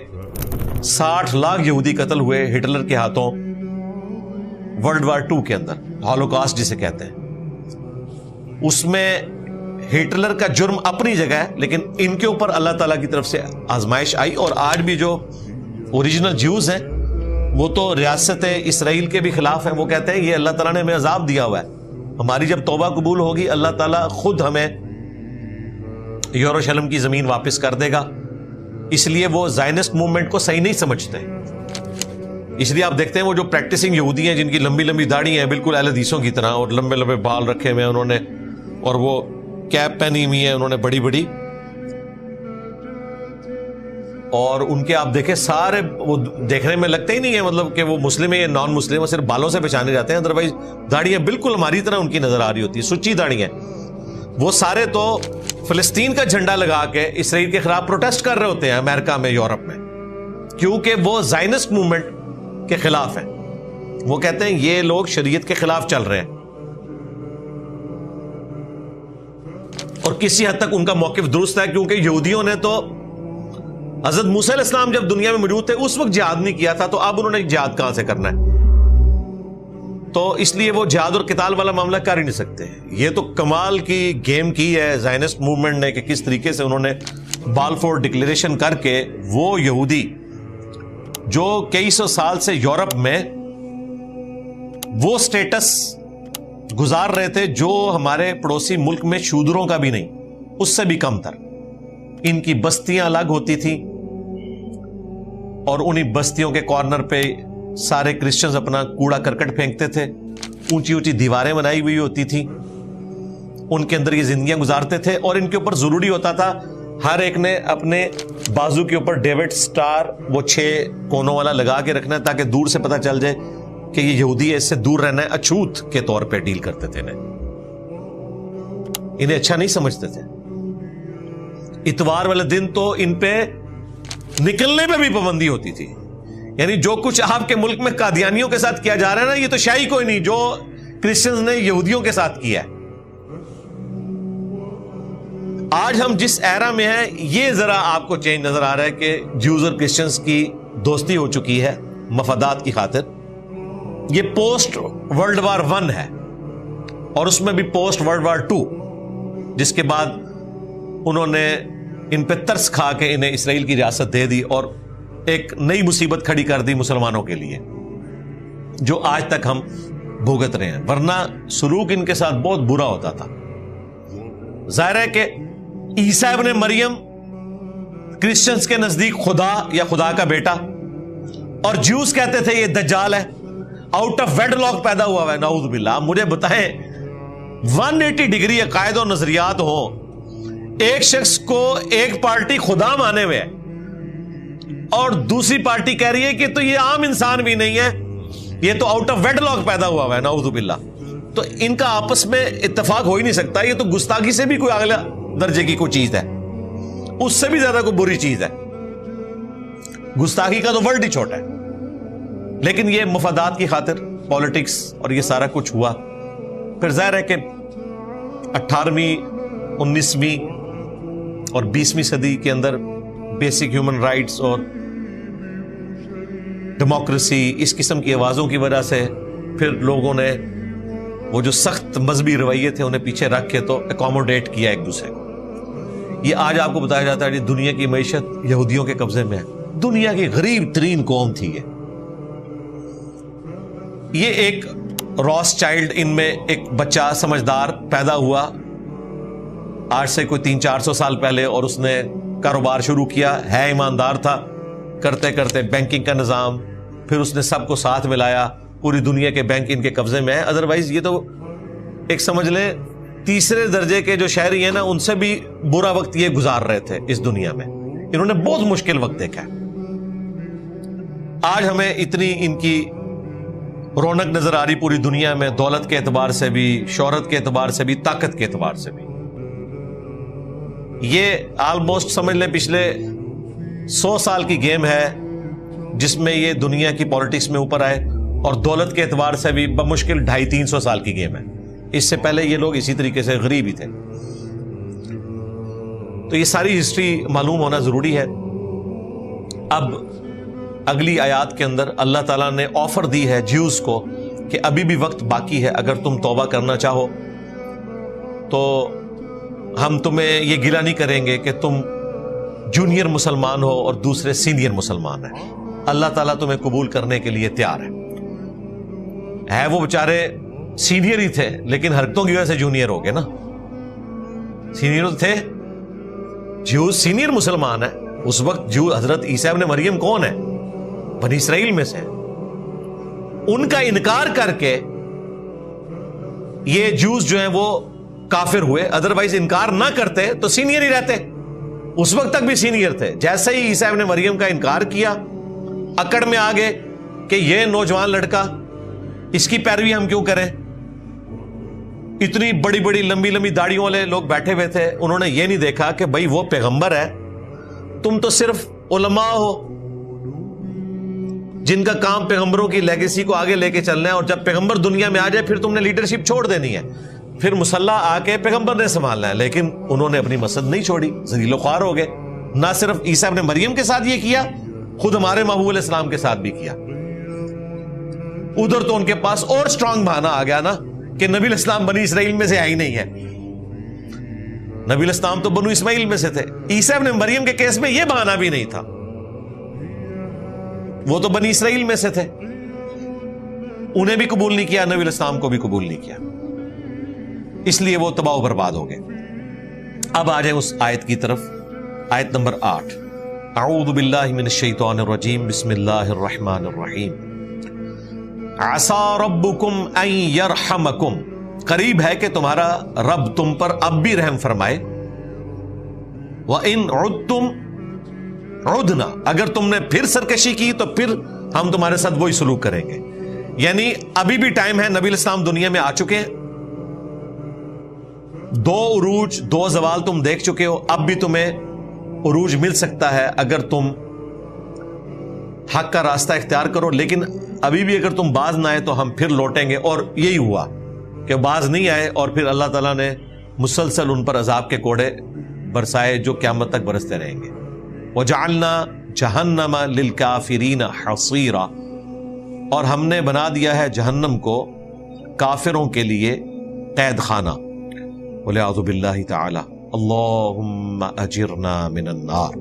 60 لاکھ یہودی قتل ہوئے ہٹلر کے ہاتھوں ورلڈ وار 2 کے اندر، ہولوکاسٹ جسے کہتے ہیں۔ اس میں ہٹلر کا جرم اپنی جگہ ہے، لیکن ان کے اوپر اللہ تعالیٰ کی طرف سے آزمائش آئی، اور آج بھی جو اوریجنل جیوز ہیں وہ تو ریاست اسرائیل کے بھی خلاف ہیں، وہ کہتے ہیں یہ اللہ تعالیٰ نے ہمیں عذاب دیا ہوا ہے، ہماری جب توبہ قبول ہوگی اللہ تعالیٰ خود ہمیں یروشلم کی زمین واپس کر دے گا۔ اس لیے وہ زائنسٹ موومنٹ کو صحیح نہیں سمجھتے، اس لیے آپ دیکھتے ہیں وہ جو پریکٹسنگ یہودی ہیں جن کی لمبی لمبی داڑھی ہیں بالکل اہل حدیثوں کی طرح، اور لمبے لمبے بال رکھے ہوئے ہیں انہوں نے، اور وہ کیپ پہنی ہوئی ہے انہوں نے بڑی بڑی، اور ان کے آپ دیکھیں سارے وہ دیکھنے میں لگتے ہی نہیں ہے مطلب کہ وہ مسلم ہے یا نان مسلم، وہ صرف بالوں سے پہچانے جاتے ہیں، ادروائز داڑیاں بالکل ہماری طرح ان کی نظر آ رہی ہوتی ہے، سچی داڑیاں۔ وہ سارے تو فلسطین کا جھنڈا لگا کے اسرائیل کے خلاف پروٹیسٹ کر رہے ہوتے ہیں امریکہ میں، یورپ میں، کیونکہ وہ زائنسٹ موومنٹ کے خلاف ہیں۔ وہ کہتے ہیں یہ لوگ شریعت کے خلاف چل رہے ہیں، اور کسی حد تک ان کا موقف درست ہے، کیونکہ یہودیوں نے تو حضرت موسیٰ علیہ السلام جب دنیا میں موجود تھے اس وقت جہاد نہیں کیا تھا، تو اب انہوں نے جہاد کہاں سے کرنا ہے؟ تو اس لیے وہ جہاد اور قتال والا معاملہ کر ہی نہیں سکتے۔ یہ تو کمال کی گیم کی ہے زائنسٹ موومنٹ نے کہ کس طریقے سے انہوں نے بالفور ڈکلیریشن کر کے وہ یہودی جو کئی سو سال سے یورپ میں وہ سٹیٹس گزار رہے تھے جو ہمارے پڑوسی ملک میں شودروں کا بھی نہیں، اس سے بھی کم تر، ان کی بستیاں الگ ہوتی تھیں، اور انہی بستیوں کے کارنر پہ سارے کرسچنز اپنا کوڑا کرکٹ پھینکتے تھے، اونچی اونچی دیواریں بنائی ہوئی ہوتی تھیں، ان کے اندر یہ زندگیاں گزارتے تھے، اور ان کے اوپر ضروری ہوتا تھا ہر ایک نے اپنے بازو کے اوپر ڈیوڈ سٹار وہ 6 کونوں والا لگا کے رکھنا ہے تاکہ دور سے پتہ چل جائے کہ یہ یہودی ہے، اس سے دور رہنا ہے۔ اچھوت کے طور پہ ڈیل کرتے تھے انہیں اچھا نہیں سمجھتے تھے۔ اتوار والے دن تو ان پہ نکلنے پہ بھی پابندی ہوتی تھی، یعنی جو کچھ آپ کے ملک میں قادیانیوں کے ساتھ کیا جا رہا ہے نا، یہ تو شاہی کوئی نہیں جو کرسچنز نے یہودیوں کے ساتھ کیا ہے۔ آج ہم جس ایرا میں ہیں یہ ذرا آپ کو چینج نظر آ رہا ہے کہ جیوز اور کرسچنز کی دوستی ہو چکی ہے مفادات کی خاطر۔ یہ پوسٹ ورلڈ وار 1 ہے، اور اس میں بھی پوسٹ ورلڈ وار 2، جس کے بعد انہوں نے ان پہ ترس کھا کے انہیں اسرائیل کی ریاست دے دی، اور ایک نئی مصیبت کھڑی کر دی مسلمانوں کے لیے جو آج تک ہم بھگت رہے ہیں، ورنہ سلوک ان کے ساتھ بہت برا ہوتا تھا۔ ظاہر ہے کہ عیسیٰ ابن مریم کرسچنز کے نزدیک خدا یا خدا کا بیٹا، اور جیوز کہتے تھے یہ دجال ہے، آؤٹ آف ویڈ لاک پیدا ہوا ہے، نعوذ باللہ۔ مجھے بتائیں 180 ڈگری عقائد و نظریات ہوں، ایک شخص کو ایک پارٹی خدا مانے ہوئے ہے اور دوسری پارٹی کہہ رہی ہے کہ تو یہ عام انسان بھی نہیں ہے، یہ تو آؤٹ آف ویڈ لاک پیدا ہوا ہے، نعوذ باللہ۔ تو ان کا آپس میں اتفاق ہو ہی نہیں سکتا، یہ تو گستاخی سے بھی کوئی اگلا درجے کی کوئی چیز ہے، اس سے بھی زیادہ کوئی بری چیز ہے۔ گستاخی کا تو ورڈ ہی چھوٹا ہے، لیکن یہ مفادات کی خاطر پالیٹکس اور یہ سارا کچھ ہوا۔ پھر ظاہر ہے کہ 18ویں 19ویں اور 20ویں صدی کے اندر بیسک ہیومن رائٹس اور ڈیموکریسی اس قسم کی آوازوں کی وجہ سے پھر لوگوں نے وہ جو سخت مذہبی رویے تھے انہیں پیچھے رکھ کے تو اکوموڈیٹ کیا ایک دوسرے کو۔ یہ آج آپ کو بتایا جاتا ہے کہ دنیا کی معیشت یہودیوں کے قبضے میں ہے، دنیا کی غریب ترین قوم تھی یہ ایک راس چائلڈ، ان میں ایک بچہ سمجھدار پیدا ہوا آج سے کوئی 300-400 سال پہلے، اور اس نے کاروبار شروع کیا، ہے ایماندار تھا، کرتے کرتے بینکنگ کا نظام، پھر اس نے سب کو ساتھ ملایا، پوری دنیا کے بینک ان کے قبضے میں ہے۔ ادروائز یہ تو ایک سمجھ لیں تیسرے درجے کے جو شہری ہیں نا، ان سے بھی برا وقت یہ گزار رہے تھے اس دنیا میں، انہوں نے بہت مشکل وقت دیکھا ہے۔ آج ہمیں اتنی ان کی رونق نظر آ رہی پوری دنیا میں، دولت کے اعتبار سے بھی، شہرت کے اعتبار سے بھی، طاقت کے اعتبار سے بھی۔ یہ آلموسٹ سمجھ لیں پچھلے 100 سال کی گیم ہے جس میں یہ دنیا کی پالیٹکس میں اوپر آئے، اور دولت کے اعتبار سے بھی بمشکل 250-300 سال کی گیم ہے۔ اس سے پہلے یہ لوگ اسی طریقے سے غریب ہی تھے۔ تو یہ ساری ہسٹری معلوم ہونا ضروری ہے۔ اب اگلی آیات کے اندر اللہ تعالیٰ نے آفر دی ہے جیوز کو کہ ابھی بھی وقت باقی ہے، اگر تم توبہ کرنا چاہو تو ہم تمہیں یہ گلہ نہیں کریں گے کہ تم جونیئر مسلمان ہو اور دوسرے سینئر مسلمان ہیں۔ اللہ تعالیٰ تمہیں قبول کرنے کے لیے تیار ہے وہ بیچارے سینئر ہی تھے لیکن حرکتوں کی وجہ سے جونیئر ہو گئے نا۔ سینئر تھے، جیوز سینئر مسلمان ہیں اس وقت۔ جو حضرت عیسیٰ ابن مریم کون ہے؟ بنی اسرائیل میں سے، ان کا انکار کر کے یہ جوز جو ہیں وہ کافر ہوئے، ادروائز انکار نہ کرتے تو سینئر ہی رہتے، اس وقت تک بھی سینئر تھے۔ جیسے ہی عیسیٰ ابن مریم کا انکار کیا، اکڑ میں آگے کہ یہ نوجوان لڑکا اس کی پیروی ہم کیوں کریں۔ اتنی بڑی بڑی لمبی لمبی داڑھیوں والے لوگ بیٹھے ہوئے تھے، انہوں نے یہ نہیں دیکھا کہ بھائی وہ پیغمبر ہے، تم تو صرف علماء ہو جن کا کام پیغمبروں کی لیگیسی کو آگے لے کے چلنا ہے، اور جب پیغمبر دنیا میں آ جائے پھر تم نے لیڈرشپ چھوڑ دینی ہے، پھر مسلح آ کے پیغمبر نے سنبھالنا ہے۔ لیکن انہوں نے اپنی مسجد نہیں چھوڑی، ذلیل و خوار ہو گئے۔ نہ صرف عیسیٰ ابن مریم کے ساتھ یہ کیا، خود ہمارے محبوب علیہ السلام کے ساتھ بھی کیا۔ ادھر تو ان کے پاس اور سٹرونگ بہانہ آ گیا نا کہ نبی علیہ السلام بنی اسرائیل میں سے آئی نہیں ہے، نبی علیہ السلام تو بنو اسماعیل میں سے تھے۔ عیسیٰ ابن مریم کے کیس میں یہ بہانہ بھی نہیں تھا، وہ تو بنی اسرائیل میں سے تھے، انہیں بھی قبول نہیں کیا، نبی علیہ السلام کو بھی قبول نہیں کیا، اس لیے وہ تباہ و برباد ہو گئے۔ اب آ جائیں اس آیت کی طرف، آیت نمبر 8۔ اعوذ باللہ من الشیطان الرجیم، بسم اللہ الرحمن الرحیم۔ عسى ربکم ان یرحمکم، قریب ہے کہ تمہارا رب تم پر اب بھی رحم فرمائے۔ وَإِنْ عُدْتُمْ عُدْنَا، اگر تم نے پھر سرکشی کی تو پھر ہم تمہارے ساتھ وہی سلوک کریں گے۔ یعنی ابھی بھی ٹائم ہے، نبی علیہ السلام دنیا میں آ چکے ہیں، 2 عروج 2 زوال تم دیکھ چکے ہو، اب بھی تمہیں عروج مل سکتا ہے اگر تم حق کا راستہ اختیار کرو۔ لیکن ابھی بھی اگر تم باز نہ آئے تو ہم پھر لوٹیں گے، اور یہی ہوا کہ باز نہیں آئے، اور پھر اللہ تعالیٰ نے مسلسل ان پر عذاب کے کوڑے برسائے جو قیامت تک برستے رہیں گے۔ وَجَعَلْنَا جَهَنَّمَ لِلْكَافِرِينَ حَصِيرًا، اور ہم نے بنا دیا ہے جہنم کو کافروں کے لیے قید خانہ۔ وَلِعَوْذُ بِاللَّهِ تَعَالَى اللَّهُمَّ أَجِرْنَا مِنَ النَّارِ۔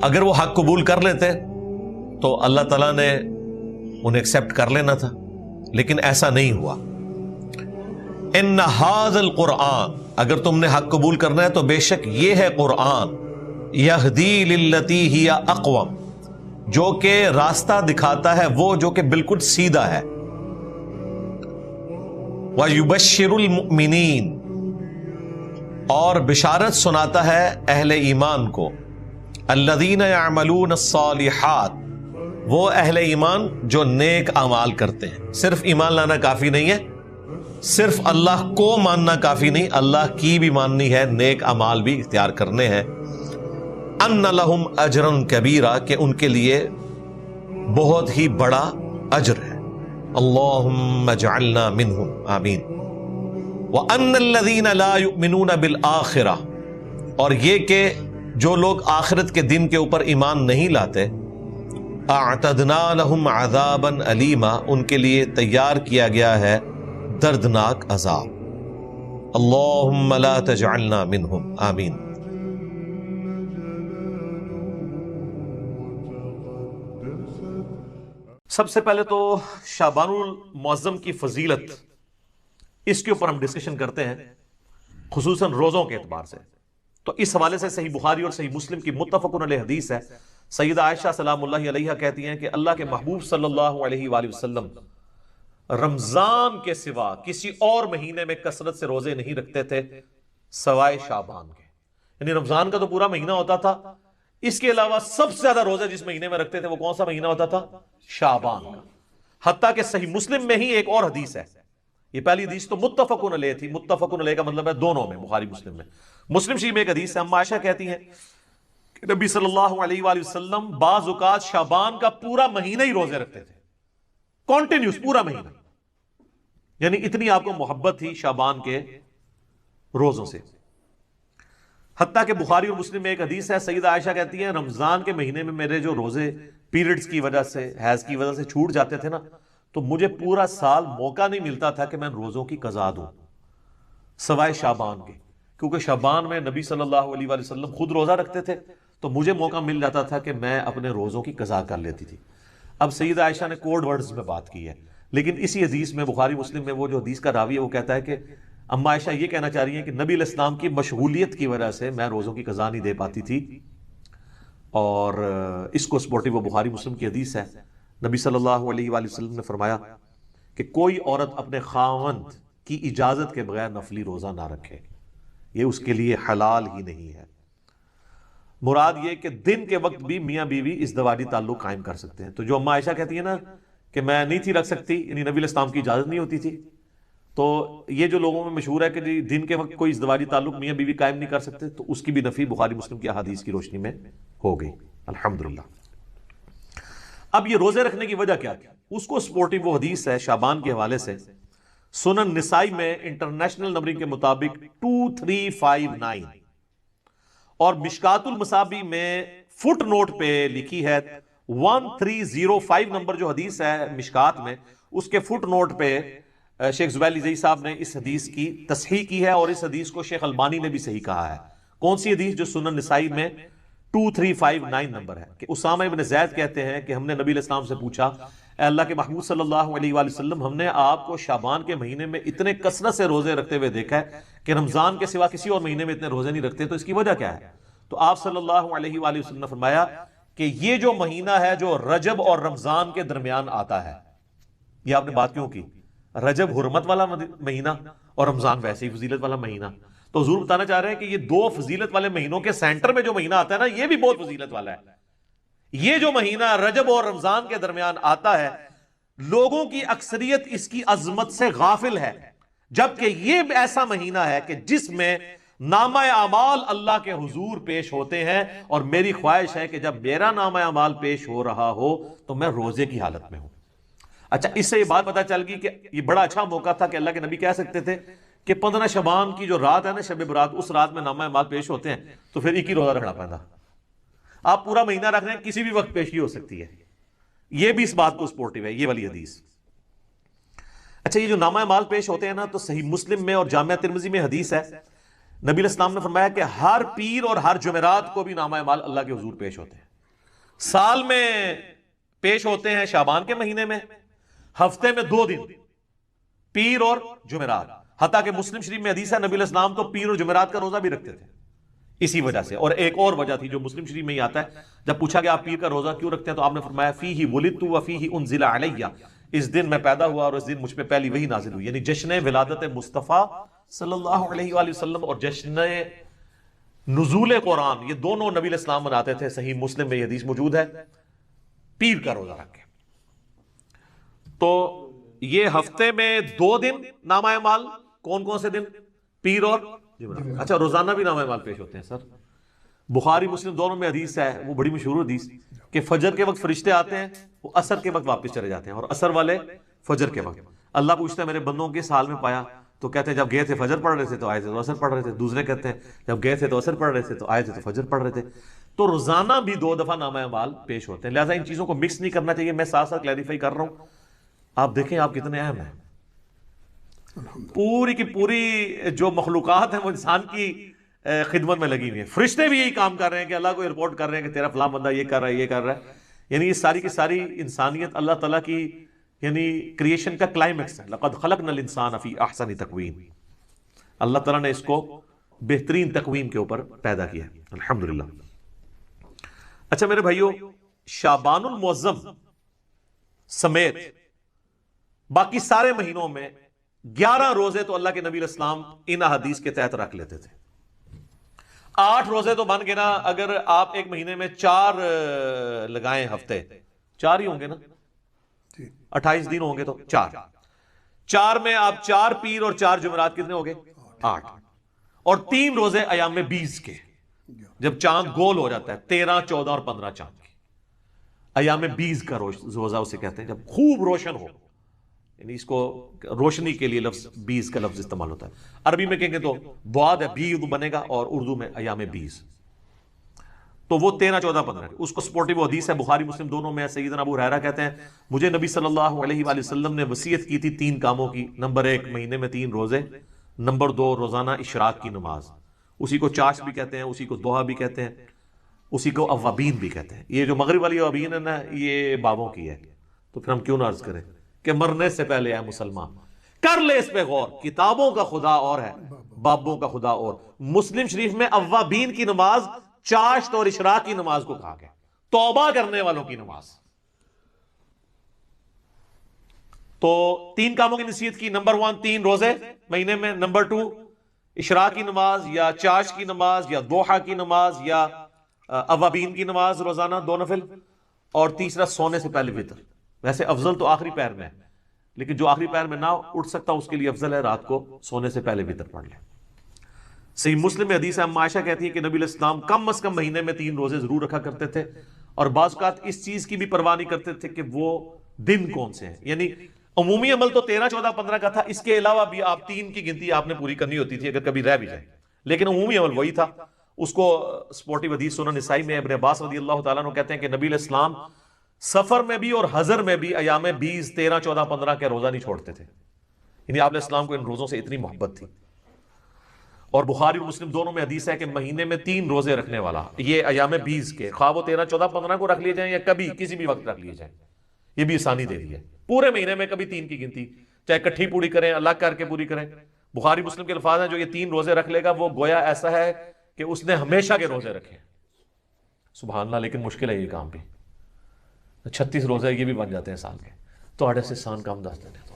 اگر وہ حق قبول کر لیتے تو اللہ تعالیٰ نے انہیں ایکسپٹ کر لینا تھا، لیکن ایسا نہیں ہوا۔ ان ھذا القرآن، اگر تم نے حق قبول کرنا ہے تو بے شک یہ ہے قرآن، یہدی للتی ہی اقوم، جو کہ راستہ دکھاتا ہے وہ جو کہ بالکل سیدھا ہے، وَيُبَشِّرُ الْمُؤْمِنِينَ، اور بشارت سناتا ہے اہل ایمان کو، الَّذِينَ يَعْمَلُونَ الصَّالِحَاتِ، وہ اہل ایمان جو نیک اعمال کرتے ہیں۔ صرف ایمان لانا کافی نہیں ہے، صرف اللہ کو ماننا کافی نہیں، اللہ کی بھی ماننی ہے، نیک اعمال بھی اختیار کرنے ہیں۔ ان لہم اجرا کبیرا، کہ ان کے لیے بہت ہی بڑا اجر ہے۔ اللہم اجعلنا منہم، آمین۔ وان الذین لا یؤمنون بالآخرہ، اور یہ کہ جو لوگ آخرت کے دن کے اوپر ایمان نہیں لاتے، اعتدنا لہم عذابا علیما، ان کے لیے تیار کیا گیا ہے دردناک عذاب۔ اللہم لا تجعلنا منہم، آمین۔ سب سے پہلے تو شعبان المعظم کی فضیلت، اس کے اوپر ہم ڈسکشن کرتے ہیں، خصوصاً روزوں کے اعتبار سے۔ تو اس حوالے سے صحیح بخاری اور صحیح مسلم کی متفق علیہ حدیث ہے، سیدہ عائشہ سلام اللہ علیہا کہتی ہیں کہ اللہ کے محبوب صلی اللہ علیہ وآلہ وسلم رمضان کے سوا کسی اور مہینے میں کثرت سے روزے نہیں رکھتے تھے سوائے شعبان کے، یعنی رمضان کا تو پورا مہینہ ہوتا تھا، اس کے علاوہ سب سے زیادہ روزے جس مہینے میں رکھتے تھے وہ کون سا مہینہ ہوتا تھا؟ شعبان کا۔ حتیٰ کہ صحیح مسلم میں ہی ایک اور حدیث ہے، یہ پہلی حدیث تو متفقن علیہ تھی، متفقن علیہ کا مطلب ہے دونوں میں، بخاری مسلم میں۔ مسلم شریف میں ایک حدیث ہے، اما عائشہ کہتی ہیں کہ نبی صلی اللہ علیہ وآلہ وسلم بعض اوقات شعبان کا پورا مہینہ ہی روزے رکھتے تھے، کنٹینیوس پورا مہینہ، یعنی اتنی آپ کو محبت تھی شعبان کے روزوں سے۔ حتیٰ کہ بخاری اور مسلم میں ایک حدیث ہے، سیدہ عائشہ کہتی ہیں رمضان کے مہینے میں میرے جو روزے پیریڈز کی وجہ سے، حیض کی وجہ سے چھوٹ جاتے تھے نا، تو مجھے پورا سال موقع نہیں ملتا تھا کہ میں روزوں کی قضا دوں سوائے شعبان کے، کیونکہ شعبان میں نبی صلی اللہ علیہ وآلہ وسلم خود روزہ رکھتے تھے، تو مجھے موقع مل جاتا تھا کہ میں اپنے روزوں کی قضا کر لیتی تھی۔ اب سیدہ عائشہ نے کوڈ ورڈز میں بات کی ہے، لیکن اسی حدیث میں بخاری مسلم میں وہ جو حدیث کا راوی ہے وہ کہتا ہے کہ اما عائشہ یہ کہنا چاہ رہی ہیں کہ نبی علیہ السلام کی مشغولیت کی وجہ سے میں روزوں کی قضا نہیں دے پاتی تھی، اور اس کو سپورٹیو وہ بخاری مسلم کی حدیث ہے، نبی صلی اللہ علیہ وآلہ وسلم نے فرمایا کہ کوئی عورت اپنے خاوند کی اجازت کے بغیر نفلی روزہ نہ رکھے، یہ اس کے لیے حلال ہی نہیں ہے۔ مراد یہ کہ دن کے وقت بھی میاں بیوی ازدواجی تعلق قائم کر سکتے ہیں۔ تو جو اما عائشہ کہتی ہے نا کہ میں نہیں تھی رکھ سکتی، یعنی نبی علیہ السلام کی اجازت نہیں ہوتی تھی، تو یہ جو لوگوں میں مشہور ہے کہ جی دن کے وقت کوئی ازدواجی تعلق میاں بیوی قائم نہیں کر سکتے، تو اس کی بھی نفی بخاری مسلم کی احادیث کی روشنی میں ہو گئی، الحمدللہ۔ اب یہ روزے رکھنے کی وجہ کیا تھی؟ اس کو سپورٹیو وہ حدیث ہے شعبان کے حوالے سے، سنن نسائی میں انٹرنیشنل نمبرنگ کے مطابق 2359، اور مشکات المصابیح میں فٹ نوٹ پہ لکھی ہے 1305 نمبر جو حدیث ہے مشکات میں، اس کے فٹ نوٹ پہ شیخ زبیل زئی صاحب نے اس حدیث کی تصحیح کی ہے، اور اس حدیث کو شیخ البانی نے بھی صحیح کہا ہے۔ کون سی حدیث؟ جو سنن نسائی میں 2359 نمبر ہے، کہ اسامہ ابن زید کہتے ہیں کہ ہم نے نبی علیہ السلام سے پوچھا، اے اللہ کے محبوب صلی اللہ علیہ وآلہ وسلم، ہم نے آپ کو شعبان کے مہینے میں اتنے کثرت سے روزے رکھتے ہوئے دیکھا ہے کہ رمضان کے سوا کسی اور مہینے میں اتنے روزے نہیں رکھتے، تو اس کی وجہ کیا ہے؟ تو آپ صلی اللہ علیہ وآلہ وسلم نے فرمایا کہ یہ جو مہینہ ہے جو رجب اور رمضان کے درمیان آتا ہے، یہ آپ نے بات کیوں کی؟ رجب حرمت والا مہینہ اور رمضان ویسے ہی فضیلت والا مہینہ، تو حضور بتانا چاہ رہے ہیں کہ یہ دو فضیلت والے مہینوں کے سینٹر میں جو مہینہ آتا ہے نا، یہ بھی بہت فضیلت والا ہے۔ یہ جو مہینہ رجب اور رمضان کے درمیان آتا ہے، لوگوں کی اکثریت اس کی عظمت سے غافل ہے، جبکہ یہ ایسا مہینہ ہے کہ جس میں نامہ اعمال اللہ کے حضور پیش ہوتے ہیں، اور میری خواہش ہے کہ جب میرا نامہ اعمال پیش ہو رہا ہو تو میں روزے کی حالت میں ہوں۔ اچھا، اس سے یہ بات پتہ چل گئی کہ یہ بڑا اچھا موقع تھا کہ اللہ کے نبی کہہ سکتے تھے کہ 15 شعبان کی جو رات ہے نا، شب برات، اس رات میں نامہ اعمال پیش ہوتے ہیں، تو پھر ایک ہی روزہ رکھنا پڑتا۔ آپ پورا مہینہ رکھ رہے ہیں، کسی بھی وقت پیشی ہو سکتی ہے، یہ بھی اس بات کو سپورٹیو ہے یہ والی حدیث۔ اچھا، یہ جو نامہ اعمال پیش ہوتے ہیں نا، تو صحیح مسلم میں اور جامعہ ترمذی میں حدیث ہے، نبی علیہ السلام نے فرمایا کہ ہر پیر اور ہر جمعرات کو بھی نامہ اعمال اللہ کے حضور پیش ہوتے ہیں، سال میں پیش ہوتے ہیں شعبان کے مہینے میں، ہفتے میں 2 دن، پیر اور جمعرات. حتیٰ کہ مسلم شریف میں حدیث ہے نبی علیہ السلام تو پیر اور جمعرات کا روزہ بھی رکھتے تھے اسی وجہ سے. اور ایک اور وجہ تھی جو مسلم شریف میں ہی آتا ہے، جب پوچھا کہ آپ پیر کا روزہ کیوں رکھتے ہیں تو آپ نے فرمایا فیہ ولدت وفیہ انزل علیہ، اس دن میں پیدا ہوا اور اس دن مجھ پہ پہلی وحی نازل ہوئی. یعنی جشن ولادت مصطفیٰ صلی اللہ علیہ وآلہ وسلم اور جشن نزول قرآن، یہ دونوں نبی علیہ السلام مناتے تھے. صحیح مسلم میں یہ حدیث موجود ہے، پیر کا روزہ رکھ کے. تو یہ ہفتے میں 2 دن نامہ اعمال، کون کون سے دن؟ پیر اور جمعرات. اچھا روزانہ بھی نامہ اعمال پیش ہوتے ہیں سر؟ بخاری مسلم دونوں میں حدیث ہے، وہ بڑی مشہور حدیث کہ فجر کے وقت فرشتے آتے ہیں، وہ عصر کے وقت واپس چلے جاتے ہیں، اور عصر والے فجر کے وقت. اللہ پوچھتا ہے میرے بندوں کے حال میں پایا؟ تو کہتے ہیں جب گئے تھے فجر پڑھ رہے تھے تو آئے تھے تو عصر پڑھ رہے تھے. دوسرے کہتے ہیں جب گئے تھے تو عصر پڑھ رہے تھے تو آئے تھے تو فجر پڑھ رہے تھے. تو روزانہ بھی 2 دفعہ نامہ اعمال پیش ہوتے ہیں. لہٰذا ان چیزوں کو مکس نہیں کرنا چاہیے. میں ساتھ ساتھ کلیریفائی کر رہا ہوں. آپ دیکھیں آپ کتنے اہم ہیں. پوری کی پوری جو مخلوقات ہیں وہ انسان کی خدمت میں لگی ہوئی ہیں. فرشتے بھی یہی کام کر رہے ہیں کہ اللہ کو رپورٹ کر رہے ہیں کہ تیرا فلاں بندہ یہ کر رہا ہے یہ کر رہا ہے. یعنی یہ ساری کی ساری انسانیت اللہ تعالیٰ کی یعنی کریشن کا کلائمیکس ہے. لقد خلقنا الانسان فی احسن تقویم. اللہ تعالیٰ نے اس کو بہترین تقویم کے اوپر پیدا کیا ہے الحمدللہ. اچھا میرے بھائیو، شعبان المعظم سمیت باقی سارے مہینوں میں 11 روزے تو اللہ کے نبی علیہ السلام ان حدیث کے تحت رکھ لیتے تھے. 8 روزے تو بن گئے نا. اگر آپ ایک مہینے میں 4 لگائیں ہفتے، 4 ہی ہوں گے نا، 28 دن ہوں گے تو 4 میں آپ 4 پیر اور 4 جمعرات کتنے ہو گئے؟ 8. اور 3 روزے ایام 20 کے، جب چاند گول ہو جاتا ہے 13 14 اور 15 چاند کے. ایام 20 کا روزہ اسے کہتے ہیں جب خوب روشن ہو. یعنی اس کو روشنی کے لیے لفظ 20 کا لفظ استعمال ہوتا ہے. عربی میں کہیں گے تو بعد ہے، بیض بنے گا، اور اردو میں ایام 20. تو وہ 13 14 15 اس کو سپورٹیو حدیث ہے، بخاری مسلم دونوں میں. سیدنا ابو ہریرہ کہتے ہیں مجھے نبی صلی اللہ علیہ وآلہ وسلم نے وصیت کی تھی 3 کاموں کی. نمبر 1 مہینے میں 3 روزے. نمبر 2 روزانہ اشراق کی نماز، اسی کو چاش بھی کہتے ہیں، اسی کو دوحہ بھی کہتے ہیں، اسی کو اوابین بھی کہتے ہیں. یہ جو مغرب والی اوابین ہے نا، یہ بابوں کی ہے. تو پھر ہم کیوں نہ عرض کریں کہ مرنے سے پہلے اے مسلمان کر لے اس پہ غور. کتابوں کا خدا اور ہے، بابوں کا خدا اور. مسلم شریف میں اوابین کی نماز چاشت اور اشراق کی نماز کو کہا گیا، توبہ کرنے والوں کی نماز. تو 3 کاموں کی نصیحت کی. نمبر 1 3 روزے مہینے میں. نمبر 2 اشراق کی نماز یا چاش کی نماز یا دوحہ کی نماز یا اوابین کی نماز روزانہ 2 نفل. اور تیسرا سونے سے پہلے وتر. ویسے افضل تو آخری پہر میں ہے، لیکن جو آخری پہر میں نہ اٹھ سکتا اس کے لیے افضل ہے رات کو سونے سے پہلے وتر پڑھ لے. صحیح مسلم میں حدیث ہے، ام عائشہ کہتی ہے کہ نبی علیہ السلام کم از کم مہینے میں 3 روزے ضرور رکھا کرتے تھے، اور بعض اوقات اس چیز کی بھی پرواہ نہیں کرتے تھے کہ وہ دن کون سے ہیں. یعنی عمومی عمل تو 13 14 15 کا تھا، اس کے علاوہ بھی آپ 3 کی گنتی آپ نے پوری کرنی ہوتی تھی اگر کبھی رہ بھی جائے، لیکن عمومی عمل وہی تھا. اس کو سپورٹیو حدیث سنن نسائی میں ابن عباس رضی اللہ تعالیٰ عنہ کہتے ہیں کہ نبی علیہ السلام سفر میں بھی اور حضر میں بھی ایام 20 13 14 15 کے روزہ نہیں چھوڑتے تھے. یعنی آپ علیہ السلام کو ان روزوں سے اتنی محبت تھی. اور بخاری اور مسلم دونوں میں حدیث ہے کہ مہینے میں 3 روزے رکھنے والا، یہ ایام 20 کے، خواہ وہ 13 14 15 کو رکھ لیے جائیں یا کبھی کسی بھی وقت رکھ لیے جائیں، یہ بھی آسانی دے دی ہے. پورے مہینے میں کبھی 3 کی گنتی، چاہے کٹھی پوری کریں الگ کر کے پوری کریں. بخاری مسلم کے الفاظ ہیں جو یہ 3 روزے رکھ لے گا وہ گویا ایسا ہے کہ اس نے ہمیشہ کے روزے رکھے. سبحان اللہ. لیکن مشکل ہے یہ کام بھی. 36 روزے یہ بھی بن جاتے ہیں سال کے. تو آڑے سے سان کام 10 دن ہے. تو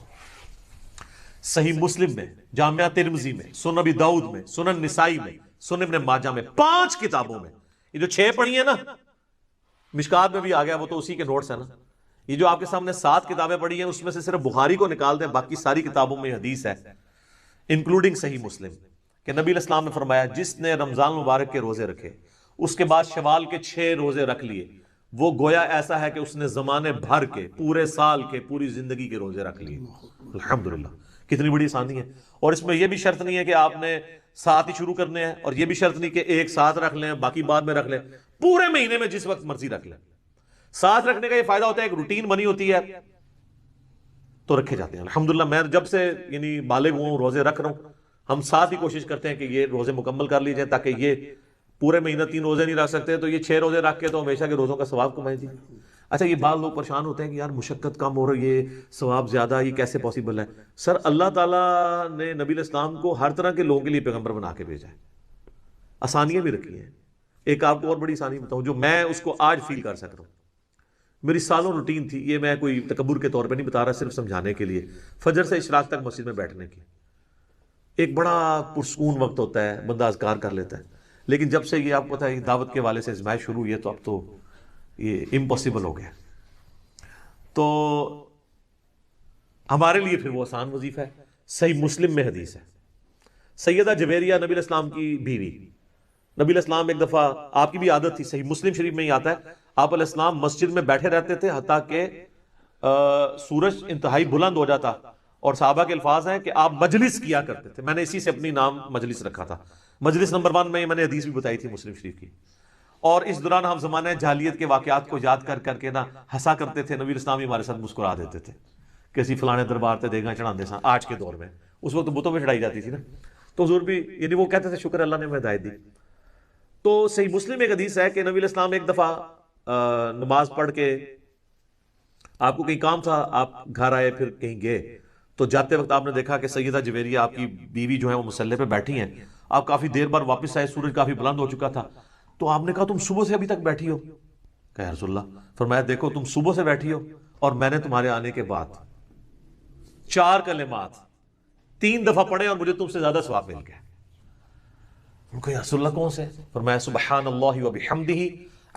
صحیح مسلم میں، جامعہ ترمذی میں، سنن ابی داؤد میں، سنن نسائی میں، سنن ابن ماجہ میں، 5 کتابوں میں. یہ جو 6 پڑھی ہیں نا، مشکات میں بھی آ گیا، وہ تو اسی کے نوٹس ہیں نا. یہ جو آپ کے سامنے 7 کتابیں پڑھی ہیں اس میں سے صرف بخاری کو نکال دیں، باقی ساری کتابوں میں حدیث ہے انکلوڈنگ صحیح مسلم کہ نبی علیہ السلام نے فرمایا جس نے رمضان مبارک کے روزے رکھے اس کے بعد شوال کے 6 روزے رکھ لیے، وہ گویا ایسا ہے کہ اس نے زمانے بھر کے، پورے سال کے، پوری زندگی کے روزے رکھ لیے. الحمدللہ. کتنی بڑی آسانی ہے. اور اس میں یہ بھی شرط نہیں ہے کہ آپ نے 7 ہی شروع کرنے ہیں، اور یہ بھی شرط نہیں کہ ایک 7 رکھ لیں باقی بعد میں رکھ لیں. پورے مہینے میں جس وقت مرضی رکھ لیں. 7 رکھنے کا یہ فائدہ ہوتا ہے ایک روٹین بنی ہوتی ہے تو رکھے جاتے ہیں. الحمدللہ میں جب سے بالغ ہوں روزے رکھ رہا ہوں، ہم 7 ہی کوشش کرتے ہیں کہ یہ روزے مکمل کر لی جائیں تاکہ یہ پورے مہینہ 3 روزے نہیں رکھ سکتے تو یہ 6 روزے رکھ کے تو ہمیشہ کے روزوں کا ثواب کمائے جی. اچھا یہ بعض لوگ پریشان ہوتے ہیں کہ یار مشقت کم ہو رہی ہے، ثواب زیادہ، یہ کیسے پاسبل ہے؟ سر اللہ تعالیٰ نے نبی الاسلام کو ہر طرح کے لوگوں کے لیے پیغمبر بنا کے بھیجا ہے، آسانیاں بھی رکھی ہیں. ایک آپ کو اور بڑی آسانی بتاؤں جو میں اس کو آج فیل کر سکتا ہوں، میری سالوں روٹین تھی، یہ میں کوئی تکبر کے طور پہ نہیں بتا رہا، صرف سمجھانے کے لیے. فجر سے اشراق تک مسجد میں بیٹھنے کی ایک بڑا پرسکون وقت ہوتا ہے، بندہ اذکار کر لیتا ہے. لیکن جب سے یہ آپ کو پتہ ہے دعوت کے والے سے ازمائش شروع ہوئی ہے تو اب تو یہ امپاسبل ہو گیا. تو ہمارے لیے پھر وہ آسان وظیفہ ہے. صحیح مسلم میں حدیث ہے، سیدہ جویریہ نبی الاسلام کی بیوی، نبی الاسلام ایک دفعہ، آپ کی بھی عادت تھی، صحیح مسلم شریف میں ہی آتا ہے، آپ علیہ السلام مسجد میں بیٹھے رہتے تھے حتیٰ کہ سورج انتہائی بلند ہو جاتا، اور صحابہ کے الفاظ ہیں کہ آپ مجلس کیا کرتے تھے. میں نے اسی سے اپنی نام مجلس رکھا تھا. مجلس نمبر 1 میں نے حدیث بھی بتائی تھی مسلم شریف کی. اور اس دوران ہم زمانہ جاہلیت کے واقعات کو یاد کر کر کے نا ہنسا کرتے تھے. نبی الاسلام ہمارے ساتھ مسکرا دیتے تھے کہ اسی فلانے دربار تے دیگاں چڑھاندے سان. آج کے دور میں اس وقت بتوں پہ چڑھائی جاتی تھی نا، تو حضور بھی یعنی وہ کہتے تھے شکر اللہ نے ہمیں ہدایت دی. تو صحیح مسلم ایک حدیث ہے کہ نبی الاسلام ایک دفعہ نماز پڑھ کے، آپ کو کہیں کام تھا، آپ گھر آئے پھر کہیں گئے، تو جاتے وقت آپ نے دیکھا کہ سیدہ جویریہ آپ کی بیوی جو ہے وہ مصلی پہ بیٹھی ہیں. آپ کافی دیر بعد واپس آئے، سورج کافی بلند ہو چکا تھا. تو آپ نے کہا تم صبح سے ابھی تک بیٹھی ہو؟ کہا یا رسول اللہ. فرمایا دیکھو تم صبح سے بیٹھی ہو اور میں نے تمہارے آنے کے بعد 4 کلمات 3 دفعہ پڑھے اور مجھے تم سے زیادہ ثواب مل گیا. کہا یا رسول اللہ کون سے؟ فرمایا سبحان اللہ وبحمدہ